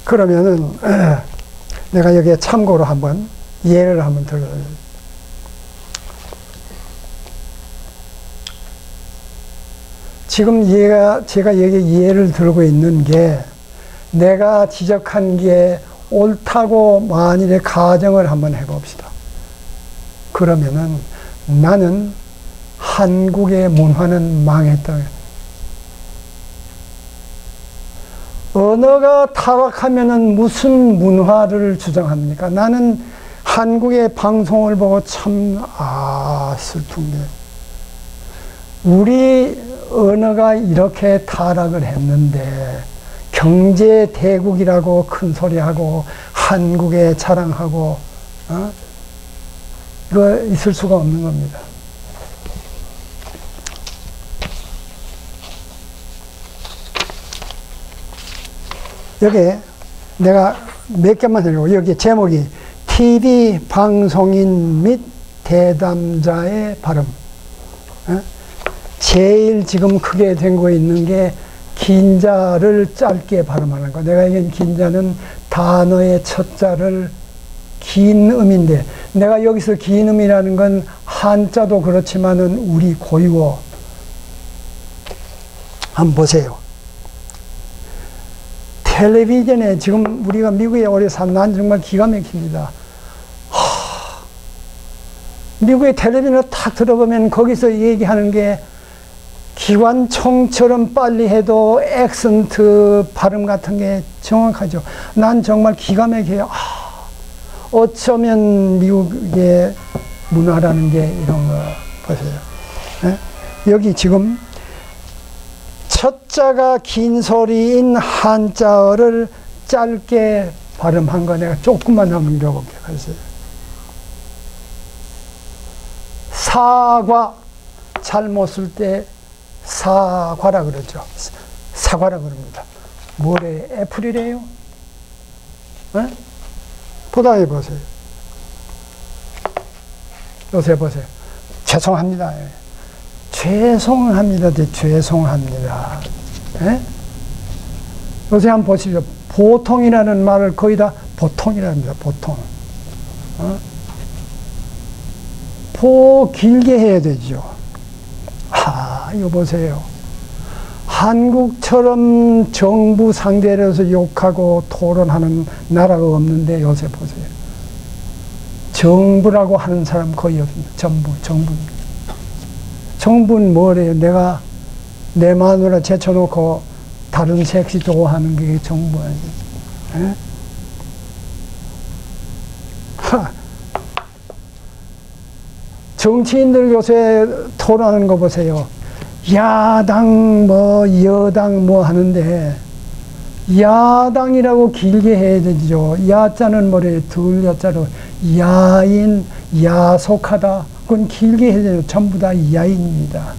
그러면은 내가 여기에 참고로 한번 예를 한번 들어요. 지금 제가 여기 예를 들고 있는 게 내가 지적한 게 옳다고 만일에 가정을 한번 해봅시다. 그러면은 나는 한국의 문화는 망했다. 언어가 타락하면은 무슨 문화를 주장합니까? 나는 한국의 방송을 보고 참, 슬픈 게. 우리 언어가 이렇게 타락을 했는데, 경제 대국이라고 큰 소리하고, 한국에 자랑하고, 이거 있을 수가 없는 겁니다. 여기에 내가 몇 개만 해요. 여기 제목이 TV 방송인 및 대담자의 발음. 제일 지금 크게 된 거 있는 게 긴자를 짧게 발음하는 거. 내가 얘기한 긴자는 단어의 첫 자를 긴 음인데, 내가 여기서 긴 음이라는 건 한자도 그렇지만은 우리 고유어. 한번 보세요. 텔레비전에 지금 우리가 미국에 오래 난 정말 기가 막힙니다. 미국의 텔레비전을 탁 들어보면 거기서 얘기하는 게 기관총처럼 빨리 해도 액센트 발음 같은 게 정확하죠. 난 정말 기가 막혀요. 어쩌면 미국의 문화라는 게 이런 거 보세요. 여기 지금 첫 자가 긴 소리인 한자어를 짧게 발음한 거 내가 조금만 한번 읽어볼게요. 그래서 사과 잘못 쓸 때 사과라 그러죠. 사과라 그럽니다. 뭐래? 애플이래요? 보다해 보세요. 요새 보세요. 죄송합니다. 죄송합니다. 죄송합니다. 요새 한번 보시죠. 보통이라는 말을 거의 다 보통이랍니다. 보통. 길게 해야 되죠. 이거 보세요. 한국처럼 정부 상대로 해서 욕하고 토론하는 나라가 없는데 요새 보세요. 정부라고 하는 사람 거의 없습니다. 정부입니다. 정부는 뭐래요? 내가 내 마누라 제쳐놓고 다른 섹시 좋아하는 게 정부 아니에요? 정치인들 요새 토론하는 거 보세요. 야당 여당 하는데 야당이라고 길게 해야 되죠. 야자는 뭐래요? 둘 야자로 야인, 야속하다. 그건 길게 해야 돼요. 전부 다 야인입니다.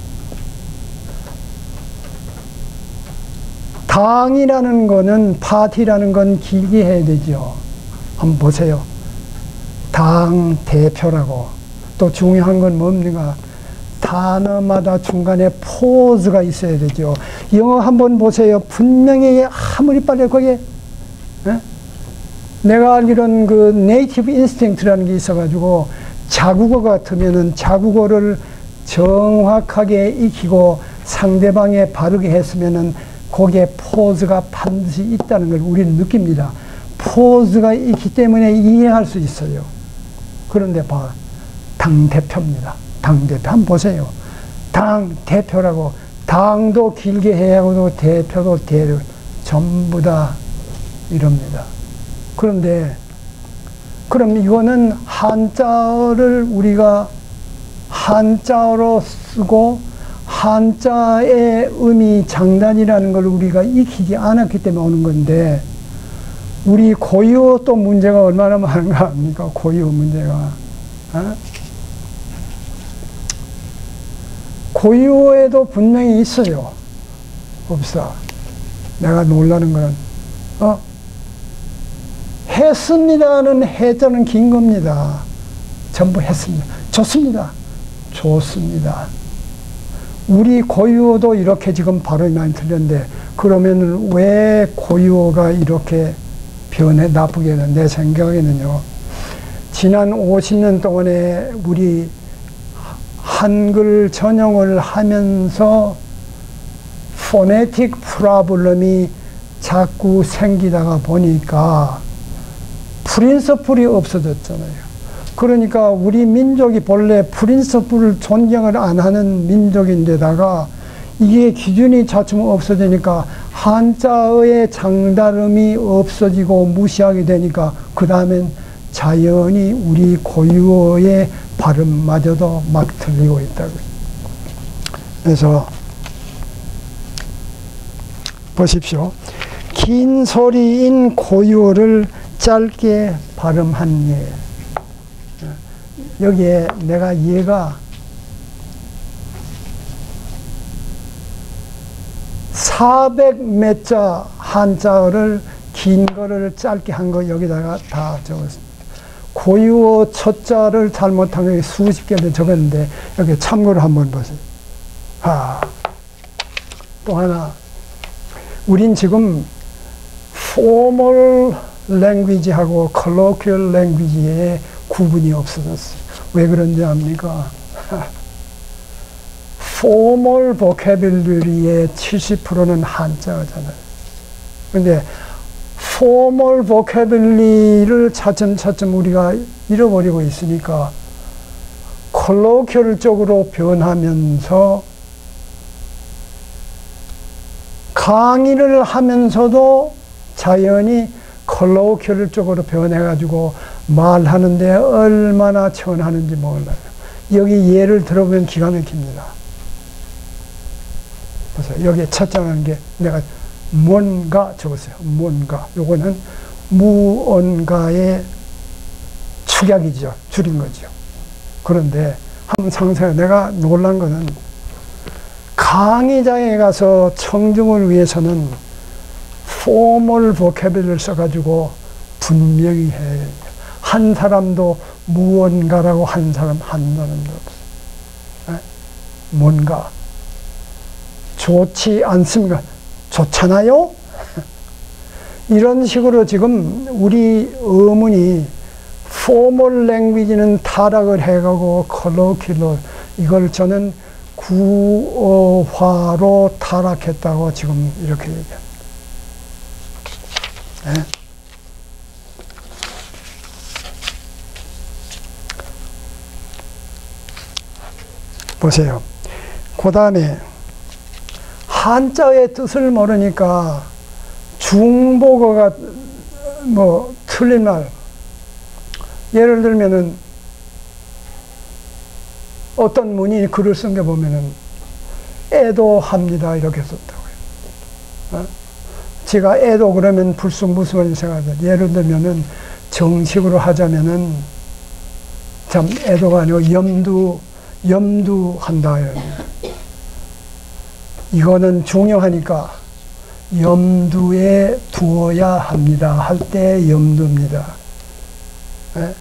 당이라는 거는, 파티라는 건 길게 해야 되죠. 한번 보세요. 당 대표라고. 또 중요한 건 뭡니까? 단어마다 중간에 포즈가 있어야 되죠. 영어 한번 보세요. 분명히 아무리 빨리 거기에 내가 알기로는 그 네이티브 인스팅트라는 게 있어가지고 자국어 같으면은 자국어를 정확하게 익히고 상대방에 바르게 했으면은 거기에 포즈가 반드시 있다는 걸 우리는 느낍니다. 포즈가 있기 때문에 이해할 수 있어요. 그런데 당대표입니다. 당대표. 한번 보세요. 당대표라고. 당도 길게 해야 하고 대표도 전부 다 이럽니다. 그런데 그럼 이거는 한자어를 우리가 한자어로 쓰고 한자의 의미 장단이라는 걸 우리가 익히지 않았기 때문에 오는 건데, 우리 고유어 또 문제가 얼마나 많은가 합니까? 고유어 문제가. 고유어에도 분명히 있어요. 없어. 내가 놀라는 건, 했습니다는 해자는 긴 겁니다. 전부 했습니다. 좋습니다. 좋습니다. 우리 고유어도 이렇게 지금 발음이 많이 틀렸는데, 그러면 왜 고유어가 이렇게 나쁘게 내 생각에는요. 지난 50년 동안에 우리 한글 전형을 하면서 포네틱 프로블럼이 자꾸 생기다가 보니까 프린서플이 없어졌잖아요. 그러니까 우리 민족이 본래 프린서플을 존경을 안 하는 민족인데다가 이게 기준이 차츰 없어지니까 한자어의 장단음이 없어지고 무시하게 되니까 그 다음엔 자연히 우리 고유어의 발음마저도 막 틀리고 있다고. 그래서 보십시오. 긴 소리인 고유어를 짧게 발음한 예. 여기에 내가 얘가 400몇 자 한자어를 긴 거를 짧게 한 거 여기다가 다 적었습니다. 고유어 첫 자를 잘못한 게 수십 개를 적었는데 여기 참고를 한번 보세요. 또 하나. 우린 지금 formal language하고 colloquial language의 구분이 없어졌어요. 왜 그런지 압니까? formal vocabulary의 70%는 한자어잖아요. 근데 formal vocabulary를 차츰차츰 우리가 잃어버리고 있으니까 colloquial 쪽으로 변하면서 강의를 하면서도 자연히 colloquial 쪽으로 변해가지고 말하는데 얼마나 천하는지 몰라요. 여기 예를 들어보면 기가 막힙니다. 그래서 여기 첫째라는 게 내가 뭔가 적었어요. 뭔가. 요거는 무언가의 축약이죠. 줄인 거죠. 그런데 한번 상상해. 내가 놀란 거는 강의장에 가서 청중을 위해서는 formal vocabulary를 써가지고 분명히 해야 돼요. 한 사람도 무언가라고 한 사람도 없어요. 뭔가. 좋지 않습니까? 좋잖아요? 이런 식으로 지금 우리 어문이 formal language는 타락을 해가고 colloquial 이걸 저는 구어화로 타락했다고 지금 이렇게 얘기합니다. 네? 보세요. 그 다음에 한자의 뜻을 모르니까 중복어가 뭐 틀린 말 예를 들면은 어떤 문이 글을 쓴 게 보면은 애도합니다 이렇게 썼다고요. 제가 애도 그러면 불쑥무수한 생각을 예를 들면은 정식으로 하자면은 참 애도가 아니고 염두한다. 이거는 중요하니까 염두에 두어야 합니다. 할 때 염두입니다. 네?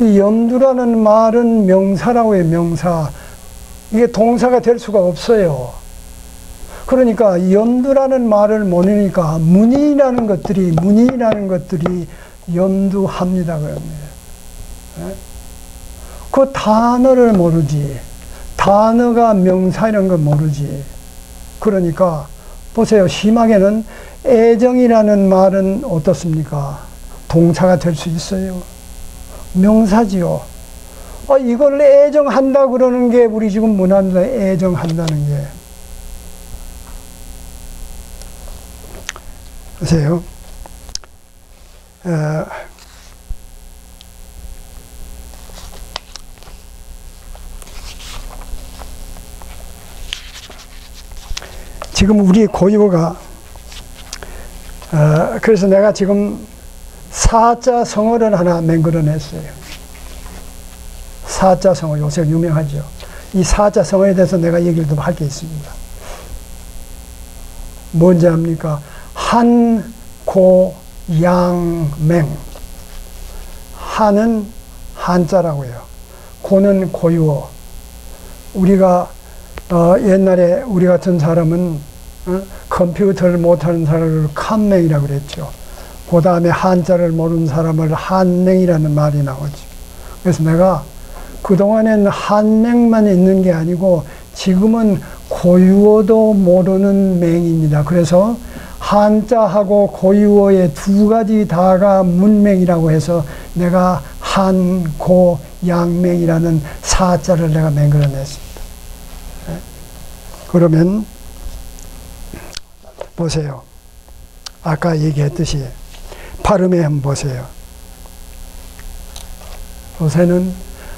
이 염두라는 말은 명사라고 해요. 명사. 이게 동사가 될 수가 없어요. 그러니까 염두라는 말을 모르니까 문이라는 것들이 염두합니다. 그럽니다. 네? 그 단어를 모르지. 단어가 명사 이런 걸 모르지. 그러니까 보세요. 심하게는 애정이라는 말은 어떻습니까? 동사가 될 수 있어요. 명사지요. 이걸 애정한다 그러는 게 우리 지금 문화입니다. 애정한다는 게. 보세요. 지금 우리 고유어가 그래서 내가 지금 사자 성어를 하나 맹글어냈어요. 사자 성어 요새 유명하죠. 이 사자 성어에 대해서 내가 얘기를 좀 할 게 있습니다. 뭔지 압니까? 한, 고, 양, 맹. 한은 한자라고요. 고는 고유어. 우리가 옛날에 우리 같은 사람은 컴퓨터를 못하는 사람을 칸맹이라고 그랬죠. 그 다음에 한자를 모르는 사람을 한맹이라는 말이 나오죠. 그래서 내가 그동안엔 한맹만 있는 게 아니고 지금은 고유어도 모르는 맹입니다. 그래서 한자하고 고유어의 두 가지 다가 문맹이라고 해서 내가 한, 고, 양맹이라는 사자를 내가 맹글어냈습니다. 그러면 보세요. 아까 얘기했듯이 발음에 한번 보세요. 요새는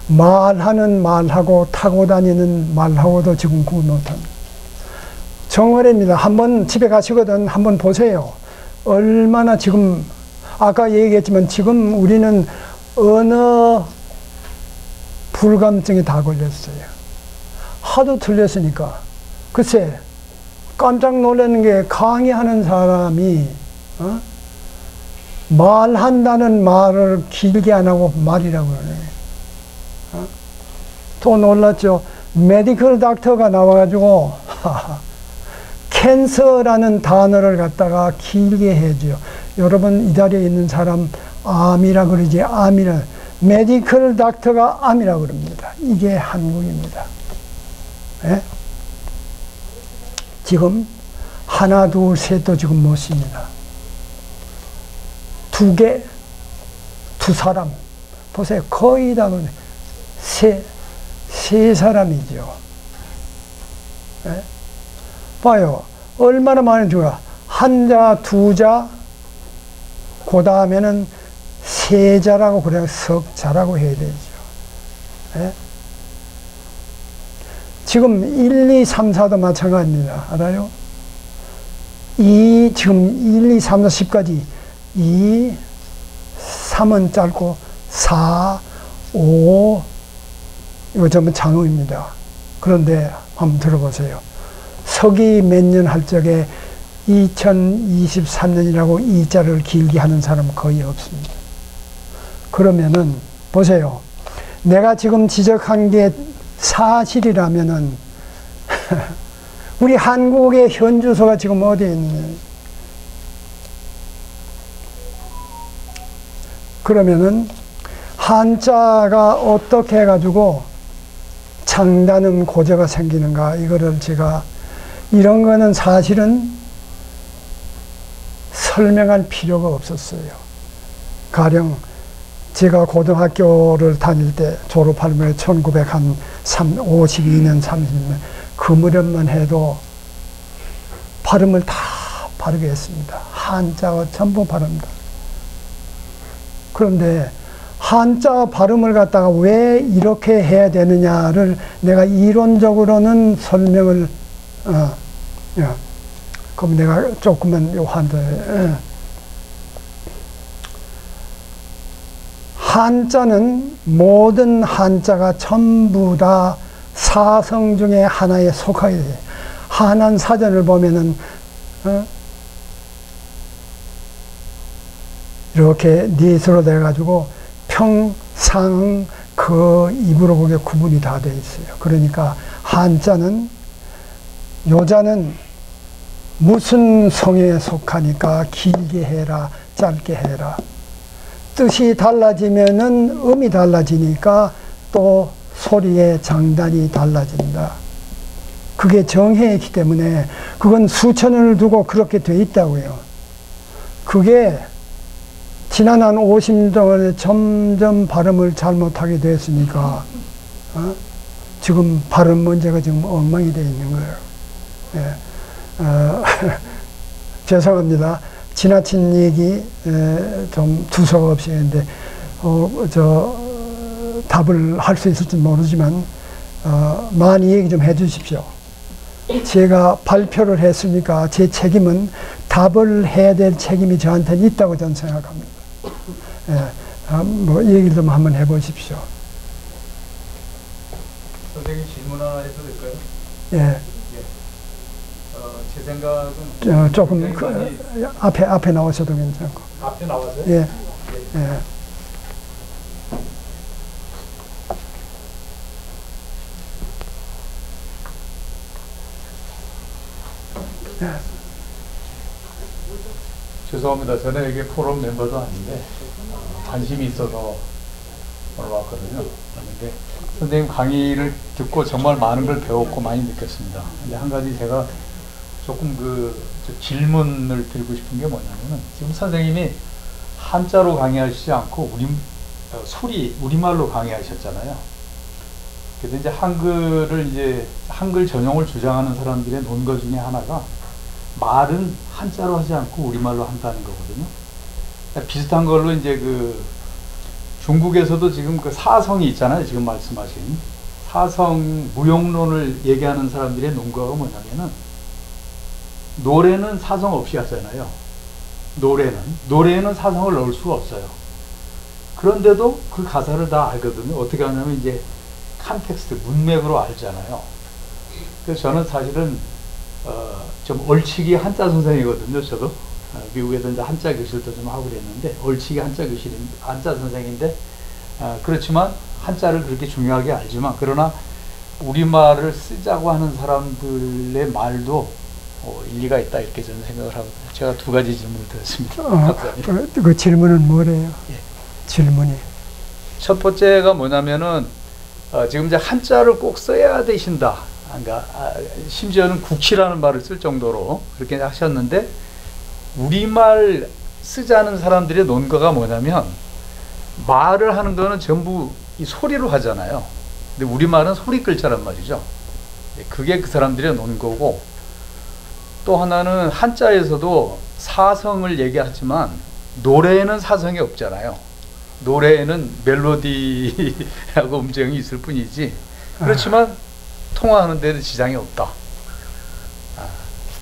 말하는 말하고 타고 다니는 말하고도 지금 구분 못합니다. 정월입니다. 한번 집에 가시거든 한번 보세요. 얼마나 지금 아까 얘기했지만 지금 우리는 언어 불감증이 다 걸렸어요. 하도 틀렸으니까. 글쎄 깜짝 놀라는 게 강의하는 사람이 말한다는 말을 길게 안 하고 말이라고 그러네. 또 놀랐죠. 메디컬 닥터가 나와가지고 캔서라는 단어를 갖다가 길게 해줘요. 여러분 이 자리에 있는 사람 암이라 그러지. 암이라. 메디컬 닥터가 암이라 그럽니다. 이게 한국입니다. 예? 지금 하나 둘 셋도 지금 못 씁니다. 두 개, 두 사람. 보세요. 거의 다 세 사람이죠. 예? 봐요. 얼마나 많이 죽어. 한 자, 두 자, 그 다음에는 세 자라고 그래요. 석자라고 해야 되죠. 예? 지금 1, 2, 3, 4도 마찬가지입니다. 알아요? 지금 1, 2, 3, 4, 10까지 2, 3은 짧고 4, 5 이거 전부 장어입니다. 그런데 한번 들어보세요. 서기 몇 년 할 적에 2023년이라고 이 자를 길게 하는 사람은 거의 없습니다. 그러면은 보세요. 내가 지금 지적한 게 사실이라면은 우리 한국의 현주소가 지금 어디에 있느냐. 그러면은 한자가 어떻게 해가지고 장단음 고저가 생기는가, 이거를 제가 이런 거는 사실은 설명할 필요가 없었어요. 가령 제가 고등학교를 다닐 때 졸업하면 1952년, 30년 그 무렵만 해도 발음을 다 바르게 했습니다. 한자가 전부 발음다. 그런데 한자 발음을 갖다가 왜 이렇게 해야 되느냐를 내가 이론적으로는 설명을 그럼 내가 조금만 요 한자는 모든 한자가 전부 다 사성 중에 하나에 속하게 돼요. 한한 사전을 보면은 이렇게 닛으로 돼가지고 평, 상, 그 입으로 보게 구분이 다 돼 있어요. 그러니까 한자는 요자는 무슨 성에 속하니까 길게 해라, 짧게 해라. 뜻이 달라지면은 음이 달라지니까 또 소리의 장단이 달라진다. 그게 정해있기 때문에 그건 수천을 두고 그렇게 돼 있다고요. 그게 지난 한 50년 동안에 점점 발음을 잘못하게 됐으니까 지금 발음 문제가 지금 엉망이 되어 있는 거예요. 예. 죄송합니다. 지나친 얘기 좀 두서가 없이 했는데 답을 할 수 있을지 모르지만 많이 얘기 좀 해주십시오. 제가 발표를 했으니까 제 책임은 답을 해야 될 책임이 저한테는 있다고 저는 생각합니다. 예, 뭐 얘기를 좀 한번 해보십시오. 선생님 질문 하나 해도 될까요? 예. 제 생각은 조금 앞에 나오셔도 괜찮고. 앞에 나와서요? 예. 예. 죄송합니다. 저는 이게 포럼 멤버도 아닌데 관심이 있어서 오늘 왔거든요. 그런데 선생님 강의를 듣고 정말 많은 걸 배웠고 많이 느꼈습니다. 근데 한 가지 제가 조금 질문을 드리고 싶은 게 뭐냐면은 지금 선생님이 한자로 강의하시지 않고 우리말로 강의하셨잖아요. 그래서 이제 한글 전용을 주장하는 사람들의 논거 중에 하나가 말은 한자로 하지 않고 우리말로 한다는 거거든요. 비슷한 걸로 이제 중국에서도 지금 사성이 있잖아요. 지금 말씀하신 사성 무용론을 얘기하는 사람들의 논거가 뭐냐면은 노래는 사성 없이 하잖아요. 노래에는 사성을 넣을 수가 없어요. 그런데도 그 가사를 다 알거든요. 어떻게 하냐면 이제 컨텍스트, 문맥으로 알잖아요. 그래서 저는 사실은 좀 얼치기 한자 선생이거든요. 저도 미국에도 이제 한자 교실도 좀 하고 그랬는데 얼치기 한자 선생인데 그렇지만 한자를 그렇게 중요하게 알지만 그러나 우리말을 쓰자고 하는 사람들의 말도 일리가 있다 이렇게 저는 생각을 하거든요. 제가 두 가지 질문을 드렸습니다. 감사합니다. 그 질문은 뭐래요? 예. 질문이. 첫 번째가 뭐냐면은 지금 이제 한자를 꼭 써야 되신다. 그러니까 심지어는 국시라는 말을 쓸 정도로 그렇게 하셨는데 우리말 쓰자는 사람들의 논거가 뭐냐면 말을 하는 거는 전부 이 소리로 하잖아요. 근데 우리말은 소리 글자란 말이죠. 그게 그 사람들의 논거고 또 하나는 한자에서도 사성을 얘기하지만 노래에는 사성이 없잖아요. 노래에는 멜로디하고 음정이 있을 뿐이지 그렇지만 통화하는 데는 지장이 없다.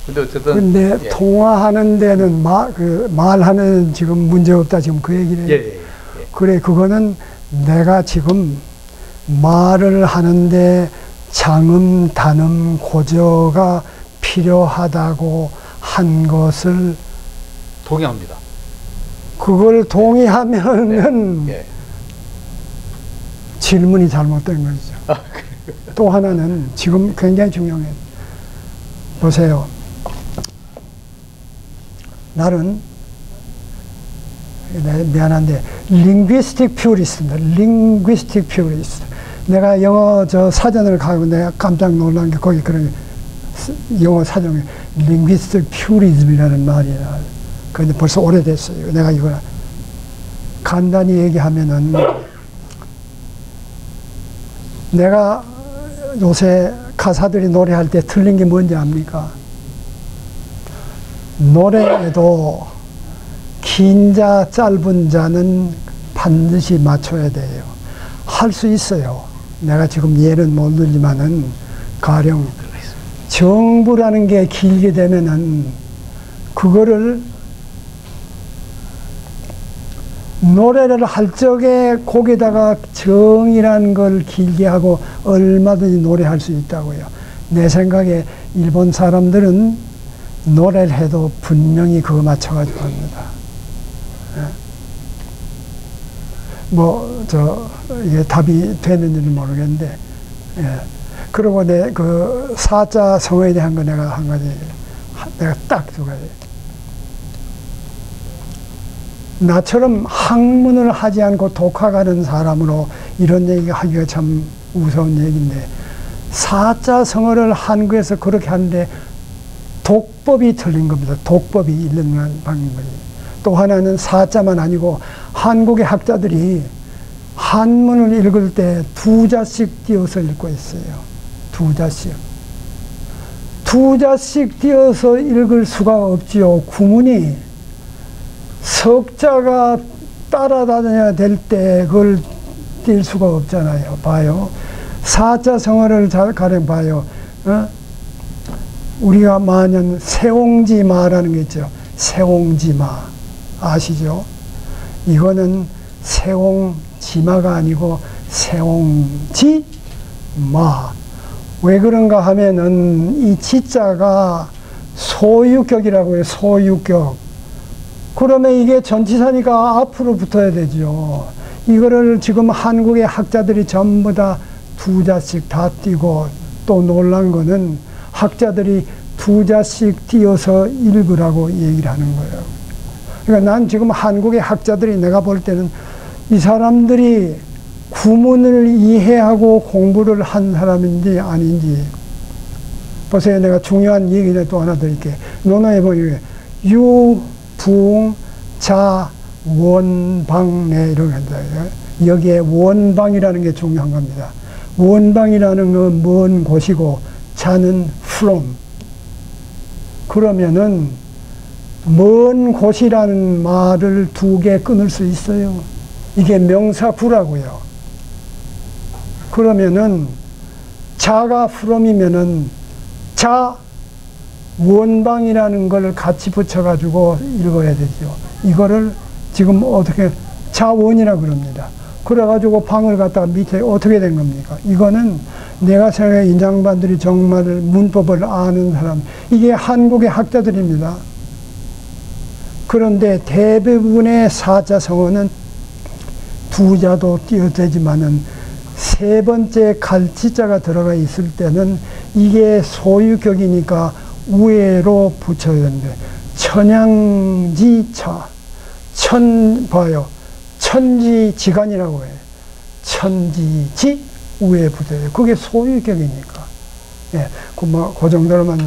근데 어쨌든 근데 예. 통화하는 데는 말하는 지금 문제 없다 지금 그 얘기를 예. 그래 그거는 내가 지금 말을 하는데 장음, 단음, 고저가 필요하다고 한 것을 동의합니다. 그걸 동의하면은 예. 질문이 잘못된 거죠. 또 하나는 지금 굉장히 중요해요. 보세요. 나는 미안한데 linguistic purist입니다. linguistic purist. 내가 영어 저 사전을 가고 내가 깜짝 놀란 게 거기 그런 영어 사전에 linguistic purism이라는 말이야. 근데 벌써 오래됐어요. 내가 이거 간단히 얘기하면은 내가 요새 가사들이 노래할 때 틀린 게 뭔지 압니까? 노래에도 긴 자, 짧은 자는 반드시 맞춰야 돼요. 할 수 있어요. 내가 지금 예는 못 들지만은 가령 정부라는 게 길게 되면은 그거를 노래를 할 적에 거기다가 정이라는 걸 길게 하고 얼마든지 노래할 수 있다고요. 내 생각에 일본 사람들은 노래를 해도 분명히 그거 맞춰가지고 합니다. 이게 답이 되는지는 모르겠는데, 예. 그리고 그 사자 성어에 대한 거 내가 한 가지, 내가 딱 두 가지. 나처럼 학문을 하지 않고 독학하는 사람으로 이런 얘기 하기가 참 무서운 얘기인데, 사자 성어를 한국에서 그렇게 하는데 독법이 틀린 겁니다. 독법이 읽는 방법이. 또 하나는 사자만 아니고 한국의 학자들이 한문을 읽을 때 두 자씩 띄어서 읽고 있어요. 두 자씩. 두 자씩 띄어서 읽을 수가 없지요. 구문이 석자가 따라다녀야 될 때 그걸 띌 수가 없잖아요. 봐요. 사자 성어를 잘 가령 봐요. 우리가 만약 세옹지마라는 게 있죠. 세옹지마. 아시죠? 이거는 세옹지마가 아니고 세옹지마. 왜 그런가 하면은 이 지자가 소유격이라고 해요. 소유격. 그러면 이게 전치사니까 앞으로 붙어야 되죠. 이거를 지금 한국의 학자들이 전부 다 두 자씩 다 띄고 또 놀란 거는 학자들이 두 자씩 띄어서 읽으라고 얘기를 하는 거예요. 그러니까 난 지금 한국의 학자들이 내가 볼 때는 이 사람들이 구문을 이해하고 공부를 한 사람인지 아닌지. 보세요. 내가 중요한 얘기를 또 하나 드릴게요. 논어에 보니까 유, 붕, 자, 원방내 이런 게 있어요. 여기에 원방이라는 게 중요한 겁니다. 원방이라는 건 먼 곳이고 자는 from. 그러면은 먼 곳이라는 말을 두 개 끊을 수 있어요. 이게 명사구라고요. 그러면은 자가 from이면은 자 원방이라는 걸 같이 붙여가지고 읽어야 되죠. 이거를 지금 어떻게 자원이라 그럽니다. 그래가지고 방을 갖다가 밑에 어떻게 된 겁니까? 이거는 내가 생각해 인장반들이 정말 문법을 아는 사람, 이게 한국의 학자들입니다. 그런데 대부분의 사자성어는 두자도 띄어대지만은 세 번째 갈치자가 들어가 있을 때는 이게 소유격이니까 우회로 붙여야 되는데, 천양지차, 봐요. 천지지간이라고 해요. 천지지 우에 붙어요. 그게 소유격이니까. 예, 그 정도로만.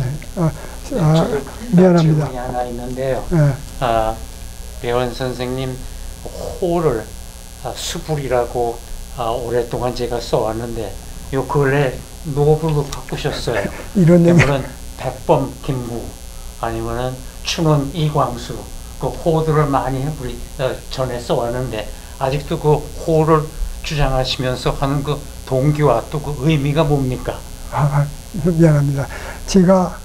미안합니다. 질문이 하나 있는데요. 예. 배원 선생님 호를 수불이라고 오랫동안 제가 써왔는데 요 근래 노블로 바꾸셨어요. 이런 얘기. 물론 백범 김무 아니면은 춘원 이광수 그 호들을 많이 우리 전에 써왔는데 아직도 그 호를 주장하시면서 하는 그 동기와 또 그 의미가 뭡니까? 미안합니다. 제가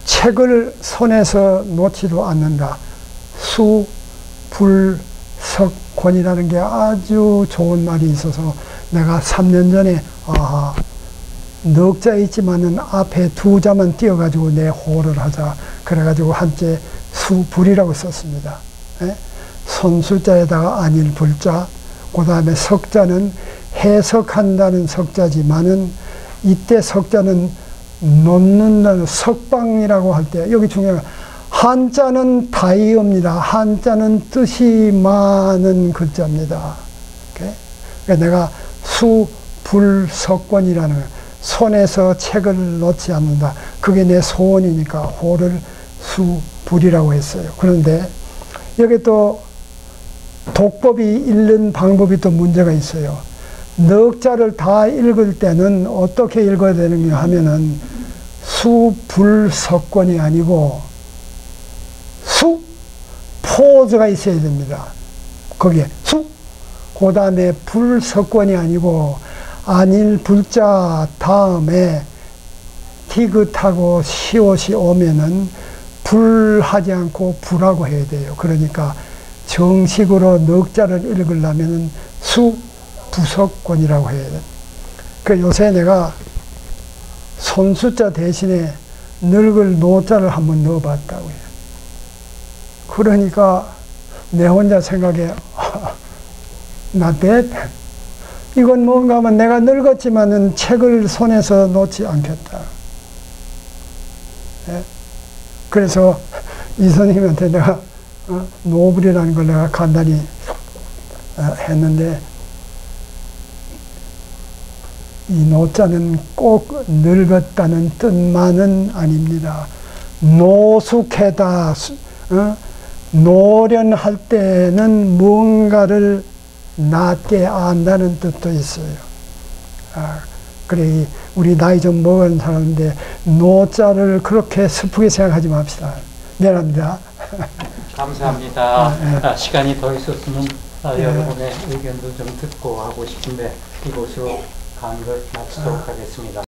책을 손에서 놓지도 않는다. 수, 불, 석, 권이라는 게 아주 좋은 말이 있어서 내가 3년 전에 넉 자 있지만은 앞에 두 자만 띄어가지고 내 호를 하자. 그래가지고 한째 수, 불이라고 썼습니다. 예? 손수자에다가 안일 불자, 그 다음에 석자는 해석한다는 석자지만은 이때 석자는 놓는다는 석방이라고 할 때 여기 중요한 한자는 다이어입니다. 한자는 뜻이 많은 글자입니다. 그러니까 내가 수, 불, 석권이라는 손에서 책을 놓지 않는다. 그게 내 소원이니까 호를 수, 불이라고 했어요. 그런데 여기 또 독법이 읽는 방법이 또 문제가 있어요. 넉 자를 다 읽을 때는 어떻게 읽어야 되느냐 하면은 수, 불, 석권이 아니고 수, 포즈가 있어야 됩니다. 거기에 수, 그 다음에 불, 석권이 아니고 안일, 불자 다음에 티긋하고 시옷이 오면은 불하지 않고 불하고 해야 돼요. 그러니까 정식으로 넉 자를 읽으려면은 수, 부석권이라고 해야 돼. 그 요새 내가 손수자 대신에 늙을 노자를 한번 넣어봤다고요. 그러니까 내 혼자 생각해, not bad. 이건 뭔가 하면 내가 늙었지만은 책을 손에서 놓지 않겠다. 예? 그래서 이 선생님한테 내가 노블이라는 걸 내가 간단히 했는데, 이 노자는 꼭 늙었다는 뜻만은 아닙니다. 노숙해다, 노련할 때는 뭔가를 낮게 안다는 뜻도 있어요. 그래, 우리 나이 좀 먹은 사람인데 노자를 그렇게 슬프게 생각하지 맙시다. 미안합니다. 감사합니다. 시간이 더 있었으면 여러분의 의견도 좀 듣고 하고 싶은데 이곳으로 강의를 마치도록 하겠습니다.